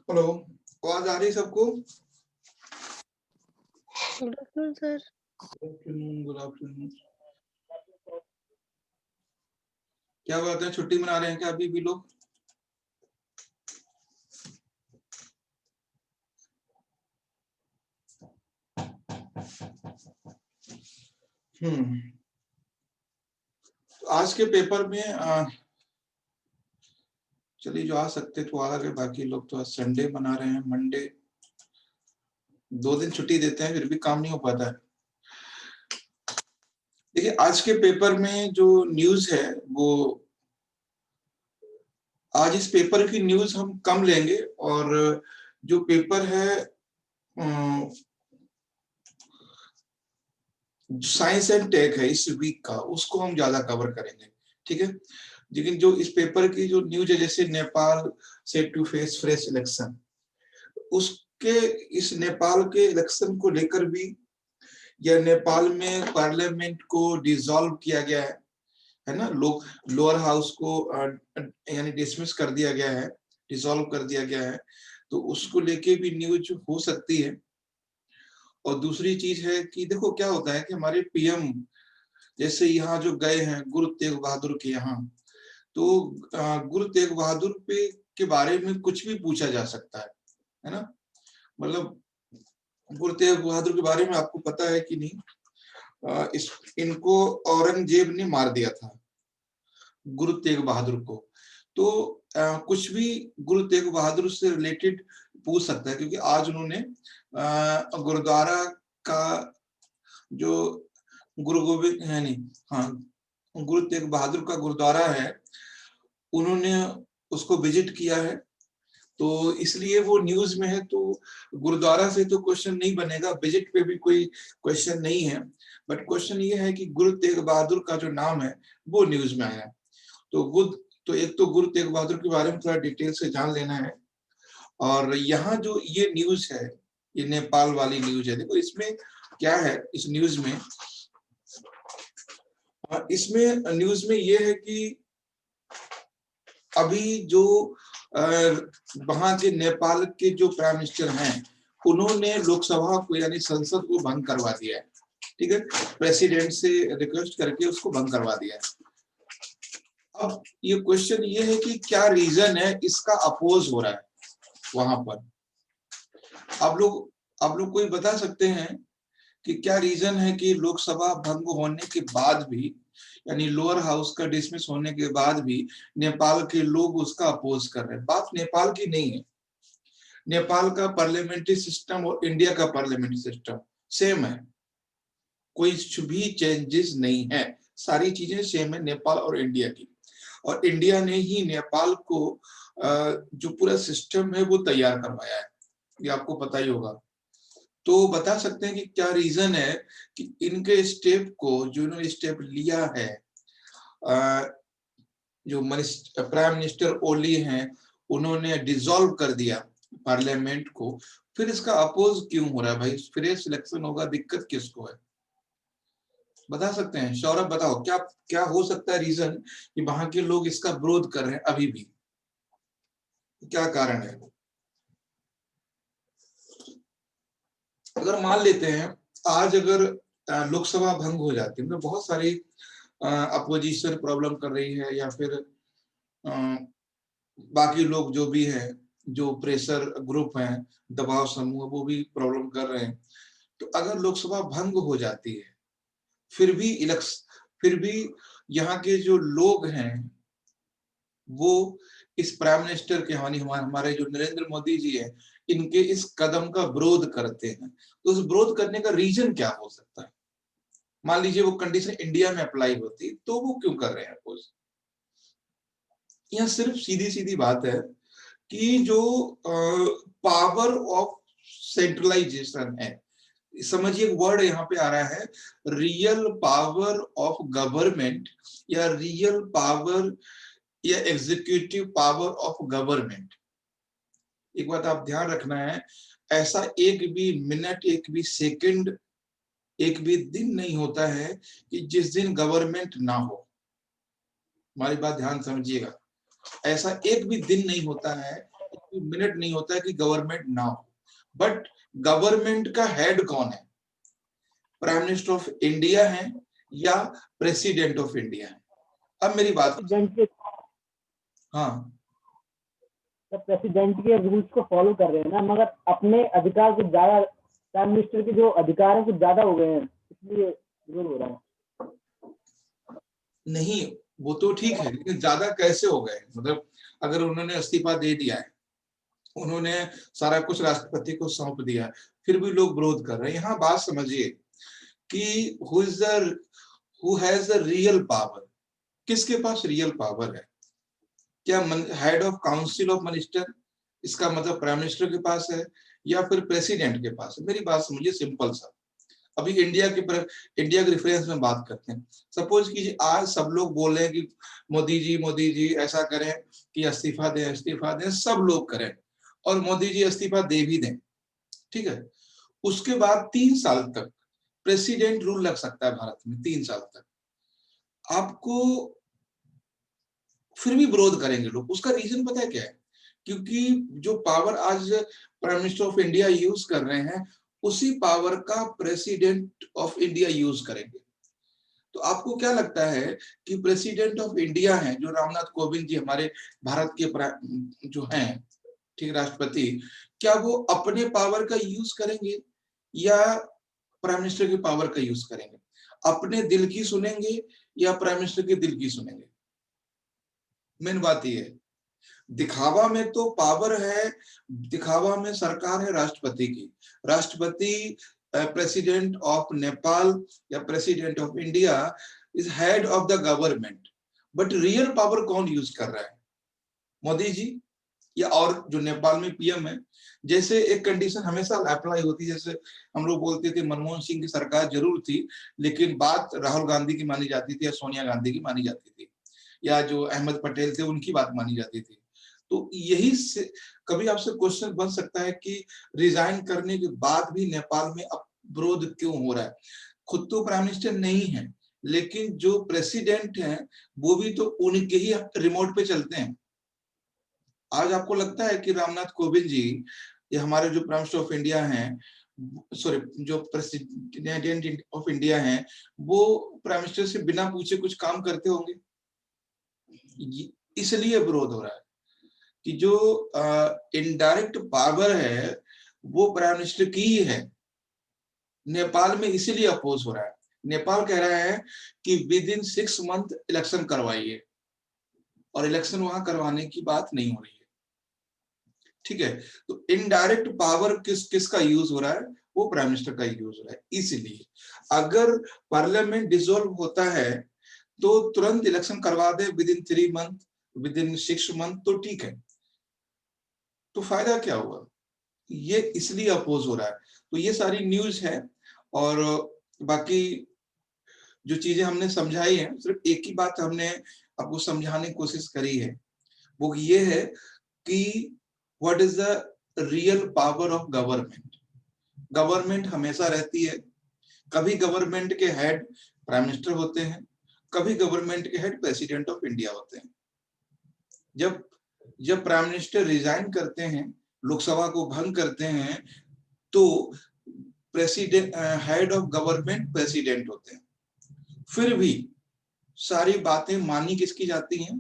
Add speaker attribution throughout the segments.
Speaker 1: Hello, आवाज आ रही है सबको?
Speaker 2: Good afternoon sir.
Speaker 1: Good afternoon. क्या बात है, छुट्टी मना रहे हैं क्या अभी भी लोग? तो आज के पेपर में चलिए जो आ सकते तो आ गए, बाकी लोग तो आज संडे मना रहे हैं, मंडे 2 दिन छुट्टी देते हैं फिर भी काम नहीं हो पाता है। देखिए आज के पेपर में जो न्यूज है वो, आज इस पेपर की न्यूज हम कम लेंगे और जो पेपर है साइंस एंड टेक है इस वीक का, उसको हम ज्यादा कवर करेंगे, ठीक है। लेकिन जो इस पेपर की जो न्यूज है, जैसे Nepal set to face fresh election, उसके इस नेपाल के इलेक्शन को लेकर भी, या नेपाल में पार्लियामेंट को डिसॉल्व किया गया है ना, लोअर हाउस को यानी डिसमिस कर दिया गया है, डिसॉल्व कर दिया गया है, तो उसको लेके भी न्यूज हो सकती है। और दूसरी चीज है कि देखो क्या होता है कि हमारे पीएम जैसे यहाँ जो गए हैं गुरु तेग बहादुर के यहाँ, तो गुरु तेग बहादुर पे के बारे में कुछ भी पूछा जा सकता है ना। मतलब गुरु तेग बहादुर के बारे में आपको पता है कि नहीं? इनको औरंगजेब ने मार दिया था, गुरु तेग बहादुर को। तो कुछ भी गुरु तेग बहादुर से रिलेटेड पूछ सकता है, क्योंकि आज उन्होंने गुरुद्वारा का जो गुरु गोविंद है नहीं, हाँ, गुरु तेग बहादुर का गुरुद्वारा है, उन्होंने उसको विजिट किया है, तो इसलिए वो न्यूज में है। तो गुरुद्वारा से तो क्वेश्चन नहीं बनेगा, विजिट पे भी कोई क्वेश्चन नहीं है, बट क्वेश्चन ये है कि गुरु तेग बहादुर का जो नाम है वो न्यूज में आया। तो एक तो गुरु तेग बहादुर के बारे में थोड़ा डिटेल से जान लेना है। और यहाँ जो ये न्यूज है, ये नेपाल वाली न्यूज है, देखो इसमें क्या है, इस न्यूज में, इसमें न्यूज में ये है कि अभी जो वहां के नेपाल के जो प्राइम मिनिस्टर हैं, उन्होंने लोकसभा को यानी संसद को भंग करवा दिया है, ठीक है, प्रेसिडेंट से रिक्वेस्ट करके उसको भंग करवा दिया है। अब ये क्वेश्चन ये है कि क्या रीजन है इसका अपोज हो रहा है वहां पर। आप लोग कोई बता सकते हैं कि क्या रीजन है कि लोकसभा भंग होने के बाद भी, यानी लोअर हाउस का डिसमिस होने के बाद भी नेपाल के लोग उसका अपोज कर रहे हैं? बात नेपाल की नहीं है, नेपाल का पार्लियामेंट्री सिस्टम और इंडिया का पार्लियामेंट्री सिस्टम सेम है, कोई भी चेंजेस नहीं है, सारी चीजें सेम है नेपाल और इंडिया की। और इंडिया ने ही नेपाल को जो पूरा सिस्टम है वो तैयार करवाया है, ये आपको पता ही होगा। तो बता सकते हैं कि क्या रीजन है कि इनके स्टेप को, जो इन्होंने स्टेप लिया है, जो प्राइम मिनिस्टर ओली हैं, उन्होंने डिसॉल्व कर दिया पार्लियामेंट को, फिर इसका अपोज क्यों हो रहा है भाई? फ्रेश सिलेक्शन होगा, दिक्कत किसको है? बता सकते हैं? सौरभ बताओ, क्या क्या हो सकता है रीजन कि वहां के लोग इसका विरोध कर रहे हैं अभी भी? क्या कारण है? अगर मान लेते हैं आज अगर लोकसभा भंग हो जाती है, तो बहुत सारी अपोजिशन प्रॉब्लम कर रही है, या फिर बाकी लोग जो भी हैं, जो प्रेशर ग्रुप हैं, दबाव समूह, वो भी प्रॉब्लम कर रहे हैं। तो अगर लोकसभा भंग हो जाती है, फिर भी यहाँ के जो लोग हैं वो इस प्राइम मिनिस्टर के, हमारे जो नरेंद्र मोदी जी है, इनके इस कदम का विरोध करते हैं। तो उस विरोध करने का रीजन क्या हो सकता है? मान लीजिए वो कंडीशन इंडिया में अप्लाई होती तो वो क्यों कर रहे हैं अपोज? यहाँ सिर्फ सीधी सीधी बात है कि जो पावर ऑफ सेंट्रलाइजेशन है, समझिए वर्ड यहाँ पे आ रहा है, रियल पावर ऑफ गवर्नमेंट, या रियल पावर या एग्जीक्यूटिव पावर ऑफ गवर्नमेंट। एक बात आप ध्यान रखना है, ऐसा एक भी मिनट, एक भी सेकंड, एक भी दिन नहीं होता है कि जिस दिन गवर्नमेंट ना हो। हमारी बात ध्यान समझिएगा, ऐसा एक भी दिन नहीं होता है मिनट नहीं होता है कि गवर्नमेंट ना हो, बट गवर्नमेंट का हेड कौन है? प्राइम मिनिस्टर ऑफ इंडिया है या प्रेसिडेंट ऑफ इंडिया है? अब मेरी बात, हाँ
Speaker 2: प्रेसिडेंट के रूल्स को फॉलो कर रहे हैं ना, मगर अपने अधिकार कुछ ज्यादा, प्राइम मिनिस्टर के जो अधिकार है कुछ ज्यादा हो गए हैं, इसलिए विरोध हो रहा है।
Speaker 1: नहीं, वो तो ठीक है, लेकिन ज्यादा कैसे हो गए? मतलब अगर उन्होंने इस्तीफा दे दिया है, उन्होंने सारा कुछ राष्ट्रपति को सौंप दिया, फिर भी लोग विरोध कर रहे हैं। यहाँ बात समझिए कि who has the real power, किसके पास रियल पावर है? क्या head of council of minister, इसका मतलब प्राइम मिनिस्टर के पास है या फिर प्रेसिडेंट के पास है? मेरी बात समझिए, सिंपल सा। अभी इंडिया के रेफरेंस में बात करते हैं। सपोज कीजिए आज सब लोग बोल रहे हैं कि मोदी जी ऐसा करें कि इस्तीफा दें, सब लोग करें और मोदी जी इस्तीफा दे भी दें, ठीक है। उसके बाद 3 साल तक प्रेसिडेंट रूल लग सकता है भारत में, 3 साल तक। आपको फिर भी विरोध करेंगे लोग। उसका रीजन पता है क्या है? क्योंकि जो पावर आज prime minister of India use कर रहे हैं, उसी पावर का प्रेसिडेंट ऑफ इंडिया यूज करेंगे। तो आपको क्या लगता है कि प्रेसिडेंट ऑफ इंडिया हैं जो रामनाथ कोविंद जी, हमारे भारत के जो हैं, ठीक, राष्ट्रपति, क्या वो अपने पावर का यूज करेंगे या प्राइम मिनिस्टर की पावर का यूज करेंगे? अपने दिल की सुनेंगे या प्राइम मिनिस्टर के दिल की सुनेंगे? मेन बात ये है। दिखावा में तो पावर है, दिखावा में सरकार है राष्ट्रपति की। राष्ट्रपति प्रेसिडेंट ऑफ नेपाल या president of India is head of the government, but real power कौन यूज कर रहा है? मोदी जी या और जो नेपाल में पीएम है? जैसे एक कंडीशन हमेशा अप्लाई होती है, जैसे हम लोग बोलते थे मनमोहन सिंह की सरकार जरूर थी, लेकिन बात राहुल गांधी की मानी जाती थी या सोनिया गांधी की मानी जाती थी, या जो अहमद पटेल थे उनकी बात मानी जाती थी। तो यही से कभी आपसे क्वेश्चन बन सकता है कि रिजाइन करने के बाद भी नेपाल में अब विरोध क्यों हो रहा है? खुद तो प्राइम मिनिस्टर नहीं है, लेकिन जो प्रेसिडेंट हैं वो भी तो उनके ही रिमोट पे चलते हैं। आज आपको लगता है कि रामनाथ कोविंद जी या हमारे जो प्राइम मिनिस्टर ऑफ इंडिया हैं, सॉरी जो प्रेसिडेंट ऑफ इंडिया हैं, वो प्राइम मिनिस्टर से बिना पूछे कुछ काम करते होंगे? इसलिए विरोध हो रहा है कि जो इनडायरेक्ट पावर है वो प्राइम मिनिस्टर की ही है। नेपाल में इसीलिए अपोज हो रहा है। नेपाल कह रहा है कि विद इन 6 मंथ इलेक्शन करवाइए, और इलेक्शन वहां करवाने की बात नहीं हो रही है, ठीक है। तो इनडायरेक्ट पावर किसका यूज हो रहा है? वो प्राइम मिनिस्टर का यूज हो रहा है। इसीलिए अगर पार्लियामेंट डिसॉल्व होता है तो तुरंत इलेक्शन करवा दे within 3 month, within 6 month, तो ठीक है। तो फायदा क्या हुआ? ये इसलिए अपोज हो रहा है। तो ये सारी न्यूज है, और बाकी जो चीजें हमने समझाई है, सिर्फ एक ही बात हमने आपको समझाने की कोशिश करी है, वो ये है कि what is the real power of government. Government हमेशा रहती है। कभी गवर्नमेंट के हेड प्राइम मिनिस्टर होते हैं, कभी गवर्नमेंट के हेड प्रेसिडेंट ऑफ इंडिया होते हैं। जब प्राइम मिनिस्टर रिजाइन करते हैं, लोकसभा को भंग करते हैं, तो president head of government president होते हैं। फिर भी सारी बातें मानी किसकी जाती हैं?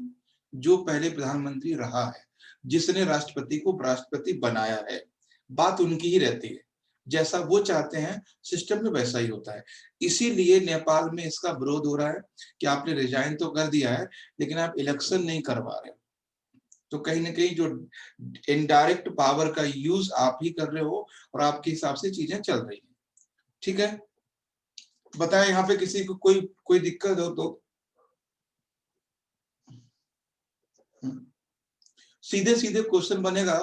Speaker 1: जो पहले प्रधानमंत्री रहा है, जिसने राष्ट्रपति को राष्ट्रपति बनाया है, बात उनकी ही रहती है। जैसा वो चाहते हैं सिस्टम में वैसा ही होता है। इसीलिए नेपाल में इसका विरोध हो रहा है कि आपने रिजाइन तो कर दिया है, लेकिन आप इलेक्शन नहीं करवा रहे। तो कहीं ना कहीं जो इनडायरेक्ट पावर का यूज आप ही कर रहे हो, और आपके हिसाब से चीजें चल रही हैं, ठीक है। बताएं यहाँ पे किसी को कोई दिक्कत हो तो। सीधे सीधे क्वेश्चन बनेगा,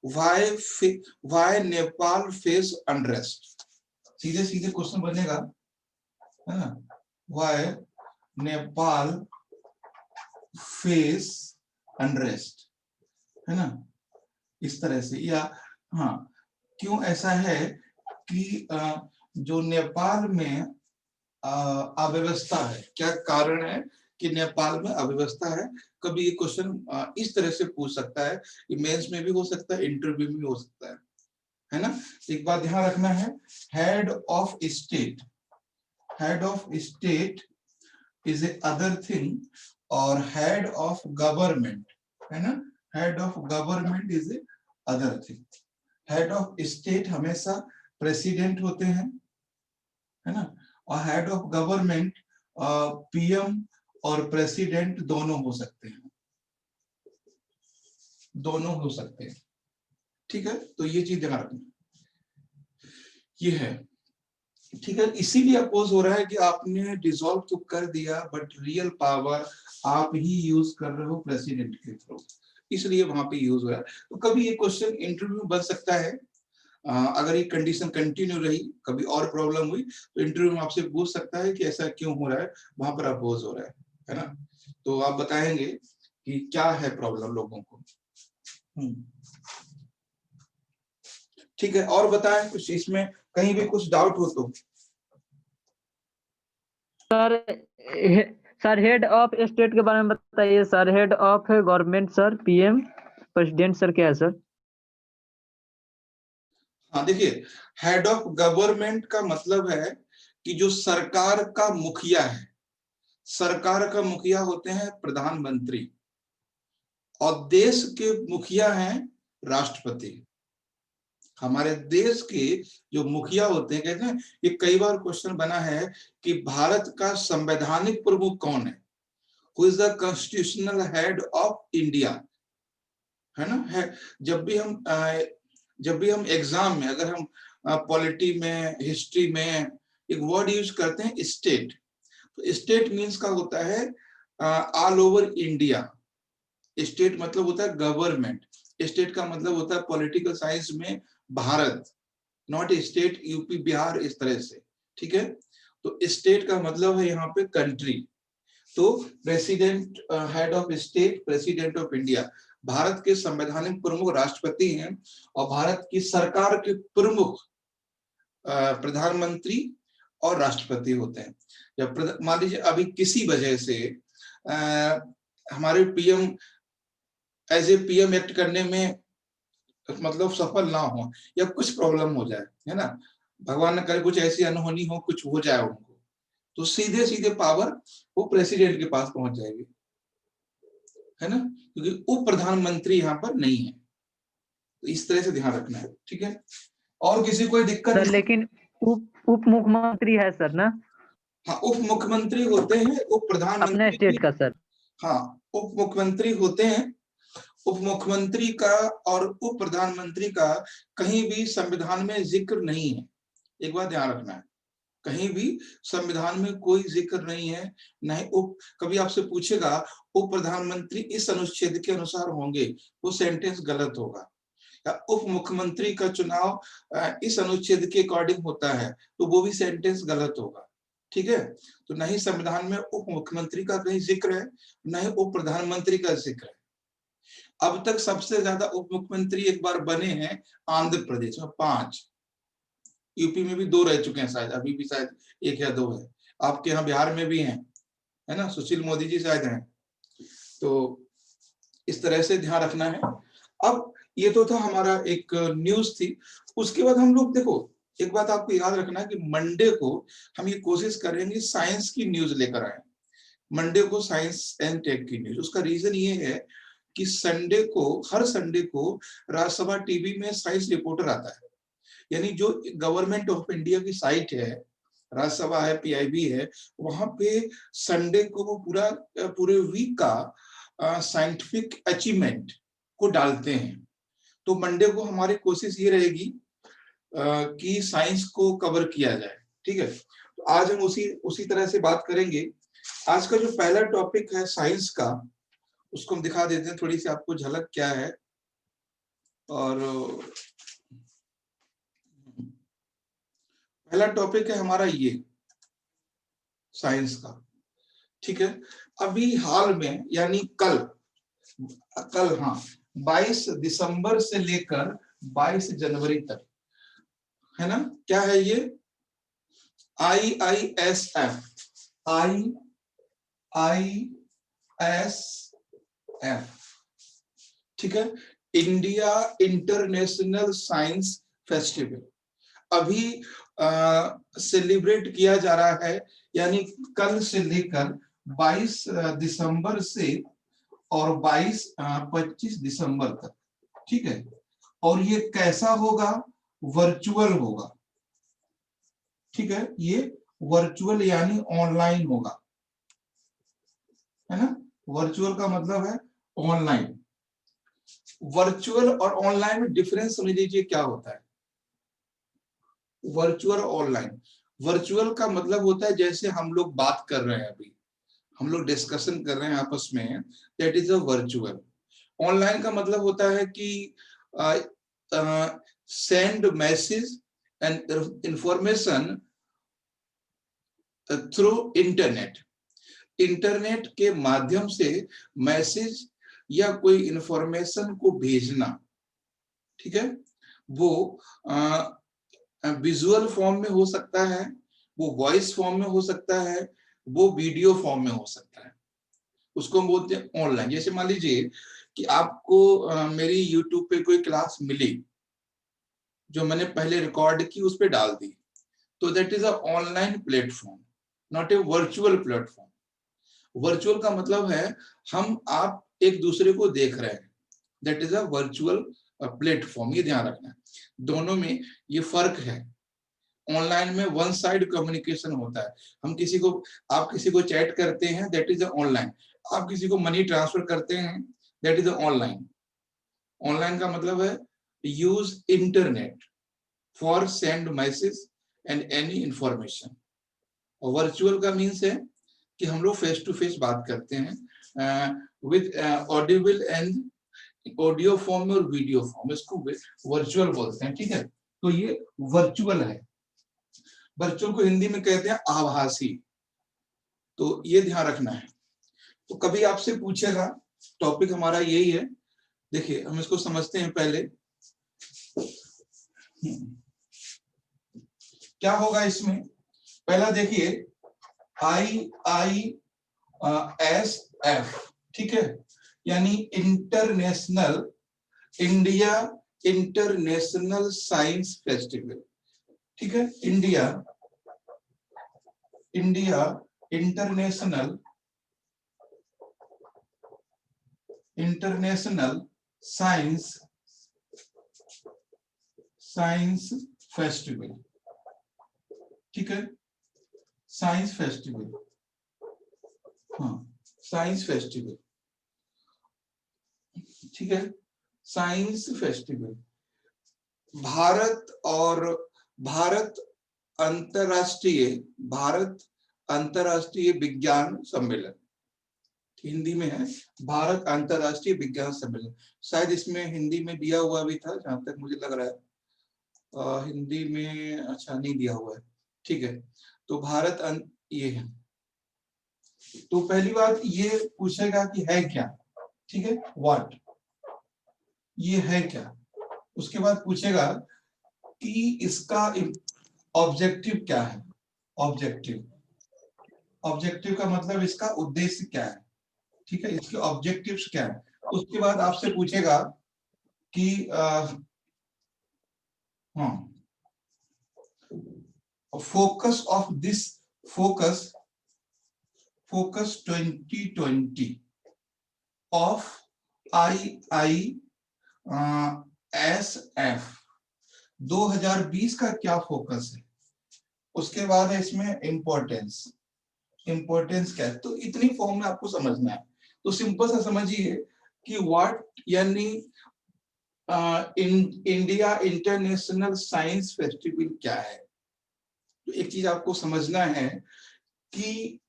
Speaker 1: व्हाई नेपाल फेस अनरेस्ट। सीधे सीधे क्वेश्चन बनेगा, है ना, व्हाई नेपाल फेस अनरेस्ट, है ना, इस तरह से। या हाँ, क्यों ऐसा है कि जो नेपाल में अव्यवस्था है, क्या कारण है कि नेपाल में अव्यवस्था है। कभी ये क्वेश्चन इस तरह से पूछ सकता है, मेंस में भी हो सकता है, इंटरव्यू में भी हो सकता है ना। एक बात ध्यान रखना है, head of state, head of state is a other thing, और हेड ऑफ गवर्नमेंट है ना, head of government is a other thing. Head of state हमेशा प्रेसिडेंट होते हैं, है ना, और हेड ऑफ गवर्नमेंट पीएम और प्रेसिडेंट दोनों हो सकते हैं, दोनों हो सकते हैं, ठीक है। तो ये चीज ध्यान रखना, ये है, ठीक है। इसीलिए अपोज हो रहा है कि आपने डिसॉल्व तो कर दिया, बट रियल पावर आप ही यूज कर रहे हो प्रेसिडेंट के थ्रू, इसलिए वहां पे यूज हो रहा है। तो कभी ये क्वेश्चन इंटरव्यू में बन सकता है, अगर ये कंडीशन कंटिन्यू रही, कभी और प्रॉब्लम हुई तो इंटरव्यू में आपसे पूछ सकता है कि ऐसा क्यों हो रहा है, वहां पर अपोज हो रहा है ना। तो आप बताएंगे कि क्या है प्रॉब्लम लोगों को। ठीक है, और बताएं कुछ, इसमें कहीं भी कुछ डाउट हो तो।
Speaker 2: सर हेड ऑफ स्टेट के बारे में बताइए sir. Head of government sir, PM, president sir, क्या है सर?
Speaker 1: हाँ देखिए, हेड ऑफ गवर्नमेंट का मतलब है कि जो सरकार का मुखिया है, सरकार का मुखिया होते हैं प्रधानमंत्री, और देश के मुखिया हैं राष्ट्रपति। हमारे देश के जो मुखिया होते हैं, कहते हैं, ये कई बार क्वेश्चन बना है कि भारत का संवैधानिक प्रमुख कौन है, who is the constitutional head of India, है ना। है, जब भी हम एग्जाम में, अगर हम पॉलिटी में, हिस्ट्री में एक वर्ड यूज करते हैं स्टेट, तो स्टेट मीन्स का होता है ऑल ओवर इंडिया। स्टेट मतलब होता है गवर्नमेंट, स्टेट का मतलब होता है पॉलिटिकल साइंस में Bharat, not state UP Bihar इस तरह से, ठीक है। तो स्टेट का मतलब है यहाँ पे कंट्री। तो president, head of state, president of India, Bharat के संवैधानिक प्रमुख राष्ट्रपति हैं, और भारत की सरकार के प्रमुख प्रधानमंत्री और राष्ट्रपति होते हैं। जब मान लीजिए अभी किसी वजह से हमारे PM as a PM act करने में मतलब सफल ना हो, या कुछ प्रॉब्लम हो जाए, है ना, भगवान न करे कुछ ऐसी अनहोनी हो, कुछ हो जाए उनको, तो सीधे सीधे पावर वो प्रेसिडेंट के पास पहुंच जाएगी, है ना, क्योंकि उप प्रधानमंत्री यहाँ पर नहीं है। तो इस तरह से ध्यान रखना है, ठीक है। और किसी कोई दिक्कत
Speaker 2: सर लेकिन उप मुख्यमंत्री है सर ना?
Speaker 1: हाँ, उप मुख्यमंत्री होते हैं, उप
Speaker 2: अपने
Speaker 1: प्रधानमंत्री
Speaker 2: स्टेट
Speaker 1: भी।
Speaker 2: का सर।
Speaker 1: हाँ, उप मुख्यमंत्री होते हैं। उप मुख्यमंत्री का और उप प्रधानमंत्री का कहीं भी संविधान में जिक्र नहीं है, एक बात ध्यान रखना है, कहीं भी संविधान में कोई जिक्र नहीं है। नहीं उप, कभी आपसे पूछेगा उप प्रधानमंत्री इस अनुच्छेद के अनुसार होंगे, वो सेंटेंस गलत होगा। या उप मुख्यमंत्री का चुनाव इस अनुच्छेद के अकॉर्डिंग होता है, तो वो भी सेंटेंस गलत होगा, ठीक है। तो नहीं संविधान में उप मुख्यमंत्री का कहीं जिक्र है, न ही उप प्रधानमंत्री का जिक्र है। अब तक सबसे ज्यादा उप मुख्यमंत्री एक बार बने हैं आंध्र प्रदेश में 5, यूपी में भी 2 रह चुके हैं शायद, अभी भी शायद 1 या 2 है, आपके यहाँ बिहार में भी हैं, है ना, सुशील मोदी जी शायद हैं। तो इस तरह से ध्यान रखना है। अब ये तो था हमारा एक न्यूज थी। उसके बाद हम लोग देखो, एक बात आपको याद रखना है कि मंडे को हम ये कोशिश करेंगे साइंस की न्यूज लेकर आए। मंडे को साइंस एंड टेक की न्यूज, उसका रीजन ये है कि संडे को, हर संडे को राज्यसभा टीवी में साइंस रिपोर्टर आता है, यानी जो गवर्नमेंट ऑफ इंडिया की साइट है, राज्यसभा है, पीआईबी है, वहां पे संडे को वो पूरे वीक का साइंटिफिक अचीवमेंट को डालते हैं। तो मंडे को हमारी कोशिश ये रहेगी कि साइंस को कवर किया जाए, ठीक है। तो आज हम उसी उसी तरह से बात करेंगे। आज का जो पहला टॉपिक है साइंस का, उसको हम दिखा देते हैं, थोड़ी सी आपको झलक क्या है। और पहला टॉपिक है हमारा ये साइंस का, ठीक है। अभी हाल में, यानी कल हाँ, 22 दिसंबर से लेकर 22 जनवरी तक, है ना, क्या है ये, IISF, ISF, ठीक है, इंडिया इंटरनेशनल साइंस फेस्टिवल अभी सेलिब्रेट किया जा रहा है, यानी कल से लेकर 22 दिसंबर से और 25 दिसंबर तक, ठीक है। और ये कैसा होगा? वर्चुअल होगा, ठीक है, ये वर्चुअल यानी ऑनलाइन होगा, है ना। वर्चुअल का मतलब है ऑनलाइन। वर्चुअल और ऑनलाइन में डिफरेंस समझ लीजिए क्या होता है। वर्चुअल ऑनलाइन, वर्चुअल का मतलब होता है जैसे हम लोग बात कर रहे हैं, अभी हम लोग डिस्कशन कर रहे हैं आपस में, that is a virtual. Online का मतलब होता है कि send message and information through internet, internet के माध्यम से मैसेज या कोई इंफॉर्मेशन को भेजना, ठीक है। वो विजुअल फॉर्म में हो सकता है, वो वॉइस फॉर्म में हो सकता है, वो वीडियो फॉर्म में हो सकता है, उसको हम बोलते हैं ऑनलाइन। जैसे मान लीजिए कि आपको मेरी यूट्यूब पे कोई क्लास मिली जो मैंने पहले रिकॉर्ड की, उस पे डाल दी, तो that is a online platform, not a virtual platform. Virtual का मतलब है हम आप एक दूसरे को देख रहे हैं, that is a virtual platform. ये ध्यान रखना है, दोनों में ये फर्क है। ऑनलाइन में वन साइड कम्युनिकेशन होता है, हम किसी को, आप किसी को चैट करते हैं, दैट इज ऑनलाइन। आप किसी को मनी ट्रांसफर करते हैं, दैट इज ऑनलाइन। ऑनलाइन का मतलब है use internet for send message and any information. और वर्चुअल का मीन्स है कि हम लोग फेस टू फेस बात करते हैं with Audible and audio form में और वीडियो फॉर्म, इसको वर्चुअल बोलते हैं, ठीक है। तो ये वर्चुअल है। वर्चुअल को हिंदी में कहते हैं आभासी, तो ये ध्यान रखना है। तो कभी आपसे पूछेगा, टॉपिक हमारा यही है, देखिए हम इसको समझते हैं पहले। क्या होगा इसमें? पहला देखिए IISF, ठीक है, यानी international, India international science festival, ठीक है। इंडिया इंटरनेशनल साइंस फेस्टिवल, ठीक है, साइंस फेस्टिवल, हाँ साइंस फेस्टिवल, ठीक है, साइंस फेस्टिवल। भारत अंतरराष्ट्रीय विज्ञान सम्मेलन, हिंदी में है भारत अंतरराष्ट्रीय विज्ञान सम्मेलन। शायद इसमें हिंदी में दिया हुआ भी था, जहां तक मुझे लग रहा है। हिंदी में अच्छा नहीं दिया हुआ है, ठीक है। तो ये है। तो पहली बात ये पूछेगा कि है क्या, ठीक है, व्हाट, ये है क्या। उसके बाद पूछेगा कि इसका ऑब्जेक्टिव क्या है। ऑब्जेक्टिव का मतलब इसका उद्देश्य क्या है, ठीक है, इसके ऑब्जेक्टिव्स क्या है। उसके बाद आपसे पूछेगा कि focus of this focus 2020 of IISF 2020 का क्या फोकस है। उसके बाद है इसमें इम्पोर्टेंस क्या है। तो इतनी फॉर्म में आपको समझना है। तो सिंपल सा समझिए कि व्हाट यानी इंडिया इंटरनेशनल साइंस फेस्टिवल क्या है। तो एक चीज आपको समझना है कि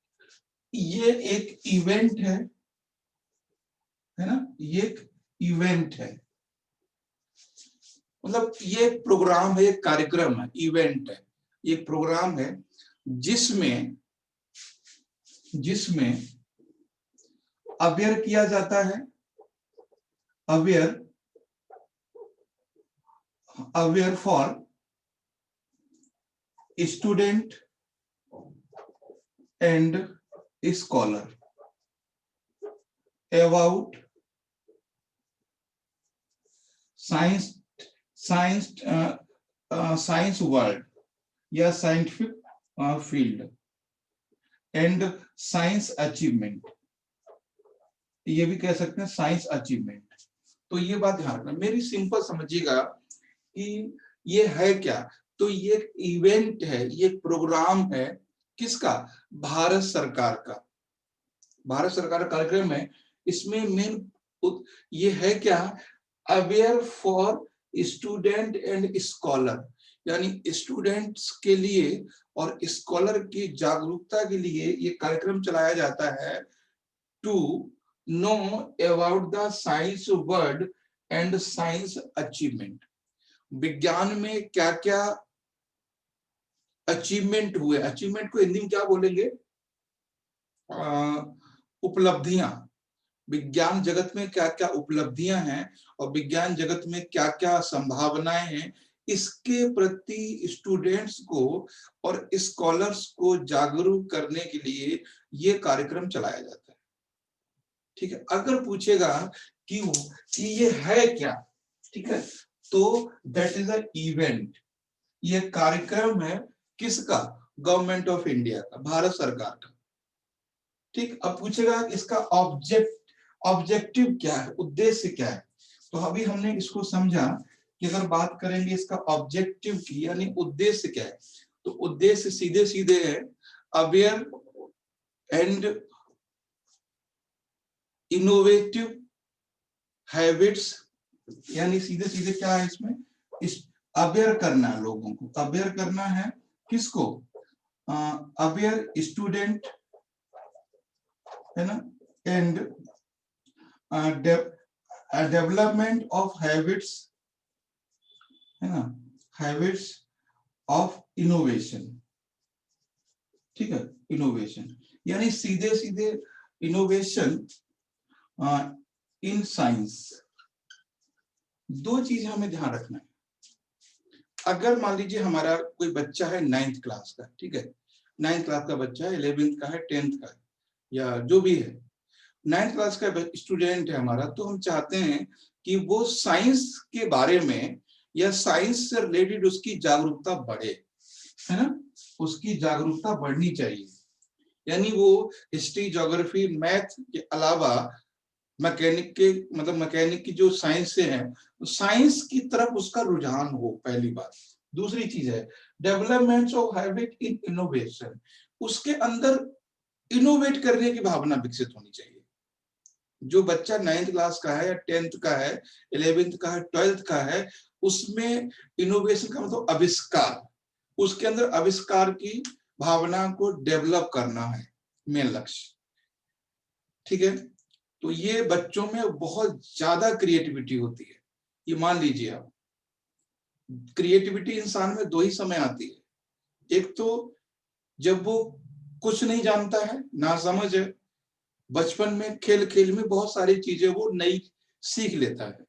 Speaker 1: ये एक इवेंट है ना, ये एक इवेंट है, मतलब ये एक प्रोग्राम है, एक कार्यक्रम है, इवेंट है, ये प्रोग्राम है जिसमें अवेयर किया जाता है, aware for student and scholar, about science science world या scientific field and science achievement, ये भी कह सकते हैं साइंस अचीवमेंट। तो ये बात ध्यान रखना, मेरी सिंपल समझिएगा कि ये है क्या। तो ये एक इवेंट है, ये एक प्रोग्राम है, किसका? भारत सरकार का। भारत सरकार का कार्यक्रम है। इसमें मेन ये है क्या? Aware for student and scholar, यानी स्टूडेंट्स के लिए और स्कॉलर की जागरूकता के लिए ये कार्यक्रम चलाया जाता है। To know about the science world and science achievement, विज्ञान में क्या क्या अचीवमेंट हुए, अचीवमेंट को हिंदी में क्या बोलेंगे? उपलब्धियां। विज्ञान जगत में क्या क्या उपलब्धियां हैं और विज्ञान जगत में क्या क्या संभावनाएं हैं, इसके प्रति स्टूडेंट्स को और स्कॉलर्स को जागरूक करने के लिए ये कार्यक्रम चलाया जाता है। ठीक है, अगर पूछेगा कि ये है क्या, ठीक है, तो दैट इज अ इवेंट, ये कार्यक्रम है किसका? गवर्नमेंट ऑफ इंडिया का, भारत सरकार का। ठीक, अब पूछेगा इसका ऑब्जेक्टिव क्या है, उद्देश्य क्या है। तो अभी हमने इसको समझा कि अगर बात करेंगे इसका ऑब्जेक्टिव की, यानी उद्देश्य क्या है, तो उद्देश्य सीधे सीधे है अवेयर एंड इनोवेटिव हैबिट्स, यानी सीधे सीधे क्या है इसमें? इस अवेयर करना है लोगों को, अवेयर करना है किसको? अवेयर स्टूडेंट, है ना, एंड डेवलपमेंट ऑफ हैबिट्स, है ना, हैबिट्स ऑफ इनोवेशन। ठीक है, इनोवेशन यानी सीधे सीधे इनोवेशन इन साइंस। दो चीज हमें ध्यान रखना है। अगर मान लीजिए हमारा कोई बच्चा है 9th क्लास का, ठीक है, 9th क्लास का बच्चा है, 11th का है, 10th का है, या जो भी है, 9th क्लास का स्टूडेंट है हमारा, तो हम चाहते हैं कि वो साइंस के बारे में या साइंस से रिलेटेड उसकी जागरूकता बढ़े, है ना, उसकी जागरूकता बढ़नी चाहिए। यानी वो हिस्ट्री, ज्योग्राफी, मैथ के अलावा मैकेनिक के, मतलब मैकेनिक की जो साइंस से है, साइंस की तरफ उसका रुझान हो, पहली बात। दूसरी चीज है development of habit in innovation, उसके अंदर इनोवेट करने की भावना विकसित होनी चाहिए। जो बच्चा 9th क्लास का है या 10th का है, 11th का है, 12th का है, उसमें इनोवेशन का मतलब आविष्कार, उसके अंदर आविष्कार की भावना को डेवलप करना है मेन लक्ष्य। ठीक है, तो ये बच्चों में बहुत ज्यादा क्रिएटिविटी होती है। ये मान लीजिए आप, क्रिएटिविटी इंसान में दो ही समय आती है। एक तो जब वो कुछ नहीं जानता है, ना समझ है, बचपन में खेल खेल में बहुत सारी चीजें वो नई सीख लेता है,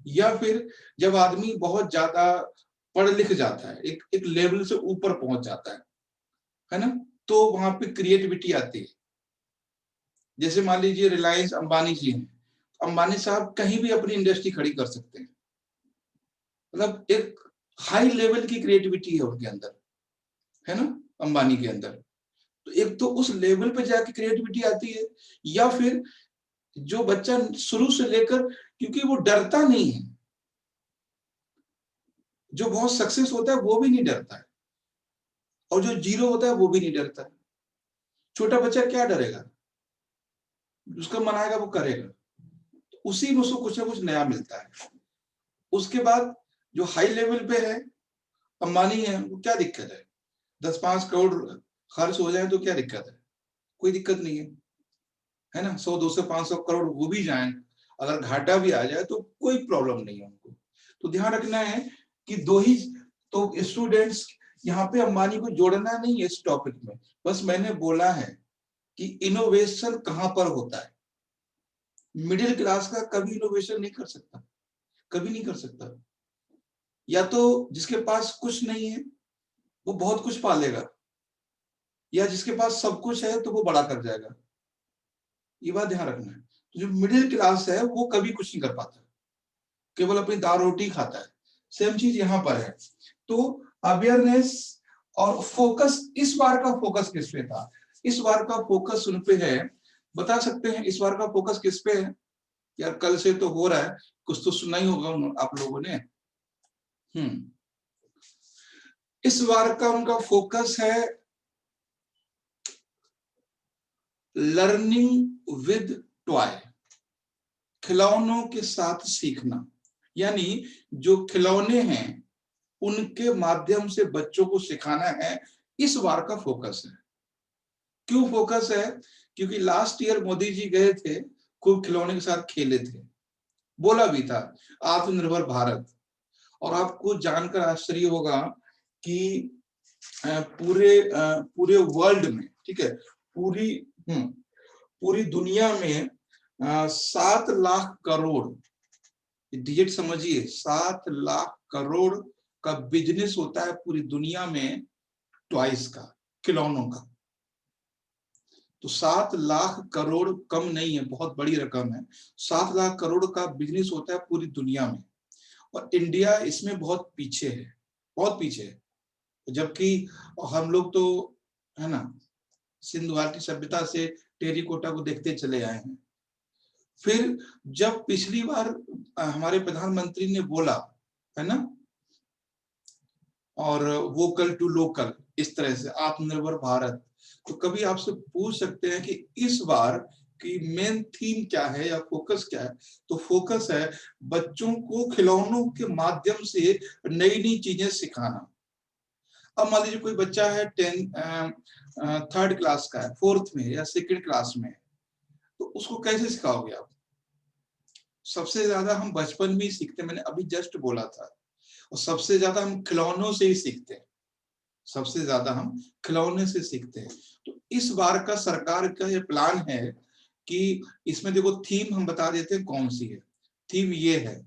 Speaker 1: या फिर जब आदमी बहुत ज्यादा पढ़ लिख जाता है, एक लेवल से ऊपर पहुंच जाता है ना, तो वहां पे क्रिएटिविटी आती है। जैसे मान लीजिए रिलायंस अंबानी जी हैं, अंबानी साहब कहीं भी अपनी इंडस्ट्री खड़ी कर सकते हैं, मतलब एक हाई लेवल की क्रिएटिविटी है उनके अंदर, है ना, अंबानी के अंदर। तो एक तो उस लेवल पे जाके क्रिएटिविटी आती है, या फिर जो बच्चा शुरू से लेकर, क्योंकि वो डरता नहीं है, जो बहुत सक्सेस होता है वो भी नहीं डरता है, और जो जीरो होता है वो भी नहीं डरता है। छोटा बच्चा क्या डरेगा, उसका मन आएगा वो करेगा, तो उसी में उसको कुछ ना कुछ नया मिलता है। उसके बाद जो हाई लेवल पे है, अंबानी है, वो क्या दिक्कत है, 10-5 करोड़ खर्च हो जाए तो क्या दिक्कत है, कोई दिक्कत नहीं है ना, 100, 200, 500 करोड़ वो भी जाए, अगर घाटा भी आ जाए तो कोई प्रॉब्लम नहीं है उनको। तो ध्यान रखना है कि दो ही, तो स्टूडेंट्स यहाँ पे अंबानी को जोड़ना नहीं है इस टॉपिक में, बस मैंने बोला है कि इनोवेशन कहां पर होता है। मिडिल क्लास का कभी इनोवेशन नहीं कर सकता, कभी नहीं कर सकता। या तो जिसके पास कुछ नहीं है वो बहुत कुछ पालेगा, या जिसके पास सब कुछ है तो वो बड़ा कर जाएगा। ये बात ध्यान रखना है। तो जो मिडिल क्लास है वो कभी कुछ नहीं कर पाता, केवल अपनी दाल रोटी खाता है। सेम चीज यहाँ पर है। तो अवेयरनेस और फोकस, इस बार का फोकस किस पे था? इस बार का फोकस उन पे है। बता सकते हैं इस बार का फोकस किस पे है? यार कल से तो हो रहा है, कुछ तो सुना ही होगा आप लोगों ने। इस बार का उनका फोकस है लर्निंग विद टॉय, खिलौनों के साथ सीखना। यानी जो खिलौने हैं उनके माध्यम से बच्चों को सिखाना है, इस बार का फोकस है। क्यों फोकस है? क्योंकि लास्ट ईयर मोदी जी गए थे, खूब खिलौने के साथ खेले थे, बोला भी था आत्मनिर्भर भारत। और आपको जानकर आश्चर्य होगा कि पूरे वर्ल्ड में, ठीक है, पूरी दुनिया में 7 लाख करोड़, डिजिट समझिए, 7 लाख करोड़ का बिजनेस होता है पूरी दुनिया में टॉयज का, खिलौनों का। तो 7 लाख करोड़ कम नहीं है, बहुत बड़ी रकम है। 7 लाख करोड़ का बिजनेस होता है पूरी दुनिया में, और इंडिया इसमें बहुत पीछे है, बहुत पीछे है। जबकि हम लोग तो, है ना, सिंधु घाटी सभ्यता से टेरिकोटा को देखते चले आए हैं। फिर जब पिछली बार हमारे प्रधानमंत्री ने बोला, है ना, और वोकल टू लोकल, इस तरह से आत्मनिर्भर भारत, तो कभी आपसे पूछ सकते हैं कि इस बार की मेन थीम क्या है या फोकस क्या है? तो फोकस है बच्चों को खिलौनों के माध्यम से नई नई चीजें सिखाना। अब मान लीजिए कोई बच्चा है 3rd क्लास का है, 4th में या 2nd क्लास में, तो उसको कैसे सिखाओगे आप? सबसे ज्यादा हम बचपन में ही सीखते, मैंने अभी जस्ट बोला था, और सबसे ज्यादा हम खिलौनों से ही सीखते हैं, सबसे ज्यादा हम खिलौने से सीखते हैं। तो इस बार का सरकार का ये प्लान है कि इसमें देखो थीम हम बता देते हैं कौन सी है। थीम ये है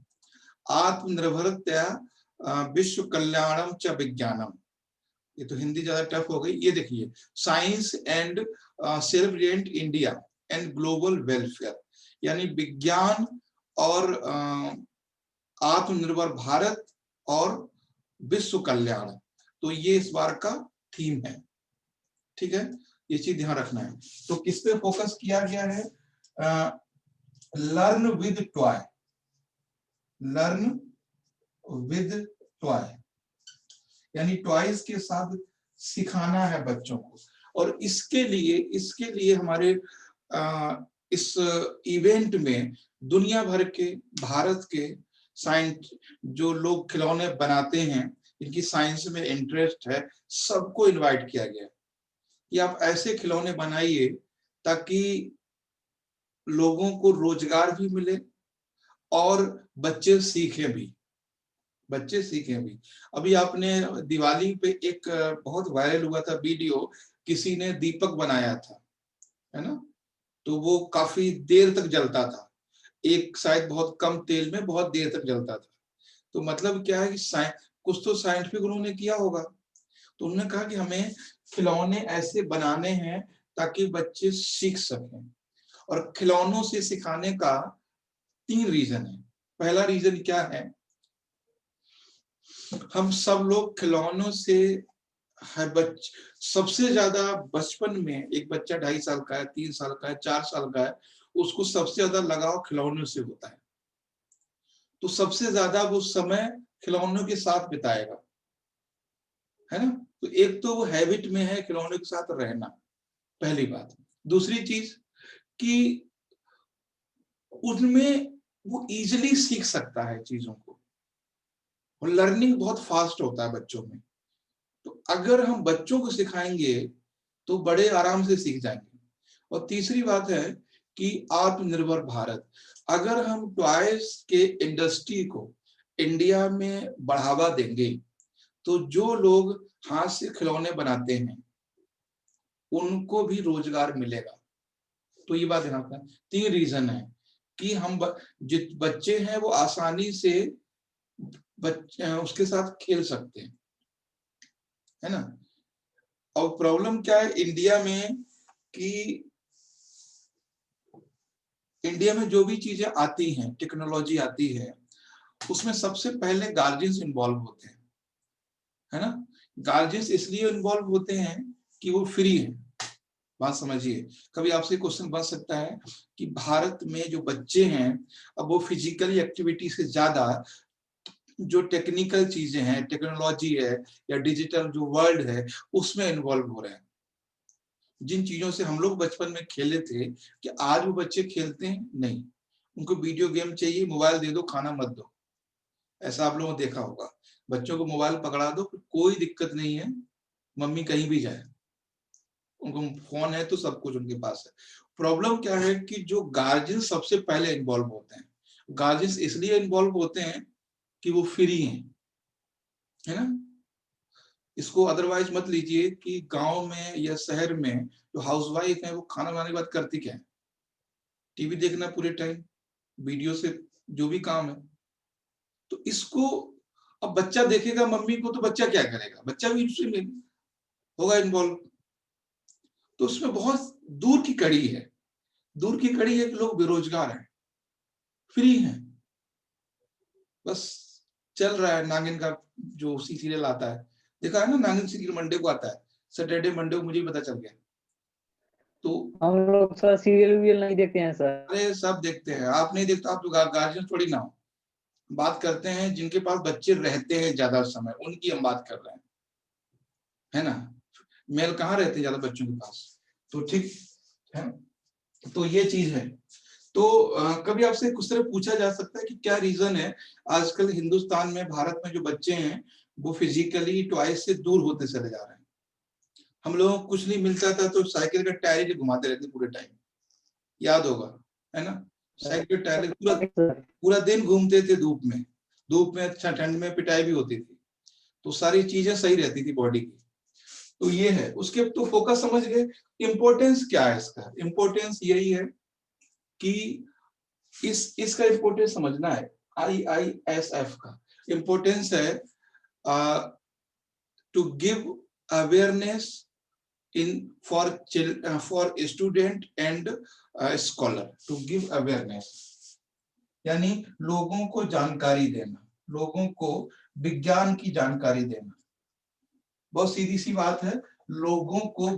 Speaker 1: आत्मनिर्भरतया विश्व कल्याणम च विज्ञानम। ये तो हिंदी ज्यादा टफ हो गई। ये देखिए, science and self reliant India and global welfare, यानी विज्ञान और आत्मनिर्भर भारत और विश्व कल्याण। तो ये इस बार का थीम है, ठीक है, ये चीज ध्यान रखना है। तो किस पे फोकस किया गया है? Learn with toy, learn with toy, यानी टॉयज के साथ सिखाना है बच्चों को। और इसके लिए हमारे इस इवेंट में दुनिया भर के, भारत के साइंस, जो लोग खिलौने बनाते हैं, इनकी साइंस में इंटरेस्ट है, सबको इनवाइट किया गया कि आप ऐसे खिलौने बनाइए ताकि लोगों को रोजगार भी मिले और बच्चे सीखें भी, बच्चे सीखें भी। अभी आपने दिवाली पे एक बहुत वायरल हुआ था वीडियो, किसी ने दीपक बनाया था, है ना, तो वो काफी देर तक जलता था, एक शायद बहुत कम तेल में बहुत देर तक जलता था। तो मतलब क्या है कि कुछ तो साइंटिफिक उन्होंने किया होगा। तो उन्होंने कहा कि हमें खिलौने ऐसे बनाने हैं ताकि बच्चे सीख सकें। और खिलौनों से सिखाने का 3 रीजन है। पहला रीजन क्या है? हम सब लोग खिलौनों से सबसे ज्यादा बचपन में, एक बच्चा 2.5 साल का है, 3 साल का है, 4 साल का है, उसको सबसे ज्यादा लगाव खिलौनों से होता है। तो सबसे ज्यादा वो समय खिलौनों के साथ बिताएगा, है ना। तो एक तो वो हैबिट में है खिलौनों के साथ रहना, पहली बात। दूसरी चीज कि उनमें वो इजीली सीख सकता है चीजों को, और लर्निंग बहुत फास्ट होता है बच्चों में। तो अगर हम बच्चों को सिखाएंगे तो बड़े आराम से सीख जाएंगे। और तीसरी बात है कि आत्मनिर्भर भारत, अगर हम टॉयज के इंडस्ट्री को इंडिया में बढ़ावा देंगे तो जो लोग हाथ से खिलौने बनाते हैं उनको भी रोजगार मिलेगा। तो ये बात ध्यान रखना। 3 रीजन है कि हम जो बच्चे हैं वो आसानी से उसके साथ खेल सकते हैं, है ना। और प्रॉब्लम क्या है इंडिया में कि इंडिया में जो भी चीजें आती हैं, टेक्नोलॉजी आती है, उसमें सबसे पहले गार्जियंस इन्वॉल्व होते हैं, है ना। गार्जियंस इसलिए इन्वॉल्व होते हैं कि वो फ्री है। बात समझिए, कभी आपसे क्वेश्चन बन सकता है कि भारत में जो बच्चे हैं, अब वो फिजिकली एक्टिविटी से ज्यादा जो टेक्निकल चीजें हैं, टेक्नोलॉजी है या डिजिटल जो वर्ल्ड है, उसमें इन्वॉल्व हो रहे हैं। जिन चीजों से हम लोग बचपन में खेले थे, कि आज वो बच्चे खेलते हैं? नहीं। उनको वीडियो गेम चाहिए, मोबाइल दे दो, खाना मत दो। ऐसा आप लोगों ने देखा होगा, बच्चों को मोबाइल पकड़ा दो, कोई दिक्कत नहीं है, मम्मी कहीं भी जाए, उनको फोन है तो सब कुछ उनके पास है। प्रॉब्लम क्या है कि जो गार्जियन सबसे पहले इन्वॉल्व होते हैं, गार्जियंस इसलिए इन्वॉल्व होते हैं कि वो फ्री हैं, है ना। इसको अदरवाइज मत लीजिए कि गांव में या शहर में जो हाउसवाइफ है वो खाना बनाने के बाद करती क्या है? टीवी देखना पूरे टाइम, वीडियो से जो भी काम है। तो इसको अब बच्चा देखेगा मम्मी को, तो बच्चा क्या करेगा? बच्चा भी उसमें होगा इन्वॉल्व। तो उसमें बहुत दूर की कड़ी है। दूर की कड़ी है कि लोग बेरोजगार हैं, फ्री हैं, बस चल रहा है। नागिन का जो सीरियल आता है, देखा है ना, नागिन सीरियल मंडे को आता है, सैटरडे मंडे को, मुझे पता चल गया। तो
Speaker 2: हम लोग सर सीरियल वीरियल नहीं देखते हैं सर।
Speaker 1: अरे सब देखते हैं, आप नहीं देखते, आप तो गार्जियन थोड़ी ना हो। बात करते हैं जिनके पास बच्चे रहते हैं ज्यादा समय, उनकी हम बात कर रहे हैं, है ना। मेल कहाँ रहते हैं ज्यादा बच्चों के पास, तो ठीक है। तो ये चीज है। तो कभी आपसे कुछ तरह पूछा जा सकता है कि क्या रीजन है आजकल हिंदुस्तान में, भारत में जो बच्चे हैं वो फिजिकली टॉयज से दूर होते चले जा रहे हैं। हम लोगों को कुछ नहीं मिलता था तो साइकिल का टायर ही घुमाते रहते पूरे टाइम, याद होगा, है ना। साइकिल टायर पूरा पूरा दिन घूमते थे धूप में, धूप में, अच्छा ठंड में पिटाई भी होती थी, तो सारी चीजें सही रहती थी बॉडी की। तो ये है उसके, तो फोकस समझ गए। इम्पोर्टेंस क्या है इसका? इम्पोर्टेंस यही है कि इसका इम्पोर्टेंस समझना है। IISF का इम्पोर्टेंस है to give awareness in for student and scholar, to give awareness यानी लोगों को जानकारी देना, लोगों को विज्ञान की जानकारी देना। बहुत सीधी सी बात है, लोगों को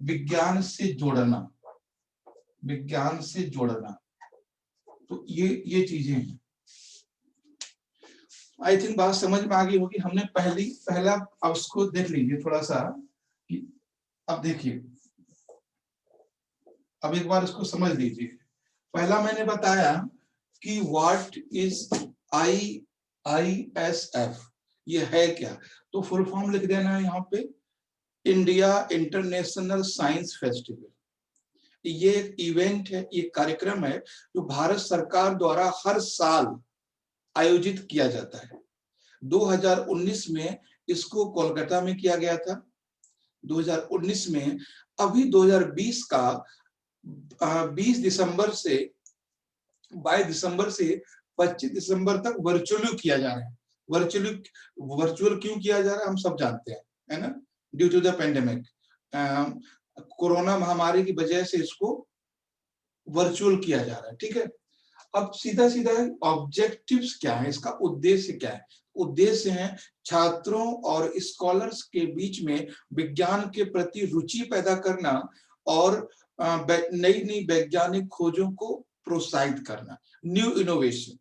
Speaker 1: विज्ञान से जोड़ना, विज्ञान से जोड़ना। तो ये चीजें हैं। आई थिंक बात समझ में आ गई होगी। हमने पहला अब उसको देख लीजिए थोड़ा सा कि, अब देखिए, अब एक बार इसको समझ लीजिए। पहला मैंने बताया कि व्हाट इज IISF, ये है क्या? तो फुल फॉर्म लिख देना है यहाँ पे, इंडिया इंटरनेशनल साइंस फेस्टिवल। ये एक इवेंट है, ये कार्यक्रम है जो भारत सरकार द्वारा हर साल आयोजित किया जाता है। 2019 में इसको कोलकाता में किया गया था, 2019 में। अभी 2020 का 20 दिसंबर से 22 दिसंबर से 25 दिसंबर तक वर्चुअली किया जा रहा है। वर्चुअल क्यों किया जा रहा है हम सब जानते हैं, है ना। Due to the pandemic, corona महामारी की वजह से इसको वर्चुअल किया जा रहा है, ठीक है। अब सीधा सीधा ऑब्जेक्टिव्स क्या है, इसका उद्देश्य क्या है? उद्देश्य है छात्रों और स्कॉलर्स के बीच में विज्ञान के प्रति रुचि पैदा करना और नई नई वैज्ञानिक खोजों को प्रोत्साहित करना, न्यू इनोवेशन,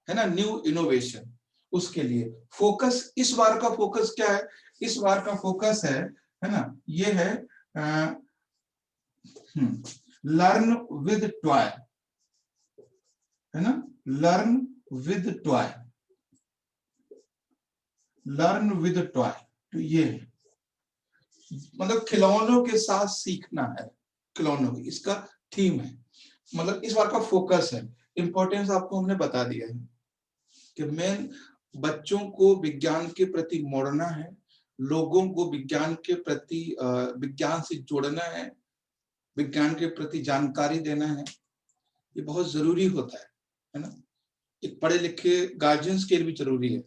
Speaker 1: है ना, न्यू इनोवेशन। उसके लिए फोकस, इस बार का फोकस क्या है? इस बार का फोकस है ना, ये है लर्न विद टॉय, है ना, learn with toy, learn with toy. तो ये मतलब खिलौनों के साथ सीखना है, खिलौनों की इसका थीम है, मतलब इस बार का फोकस है। इंपॉर्टेंस आपको हमने बता दिया है कि मेन बच्चों को विज्ञान के प्रति मोड़ना है, लोगों को विज्ञान के प्रति विज्ञान से जोड़ना है, विज्ञान के प्रति जानकारी देना है। ये बहुत जरूरी होता है ना। एक पढ़े लिखे गार्जियंस के लिए भी जरूरी है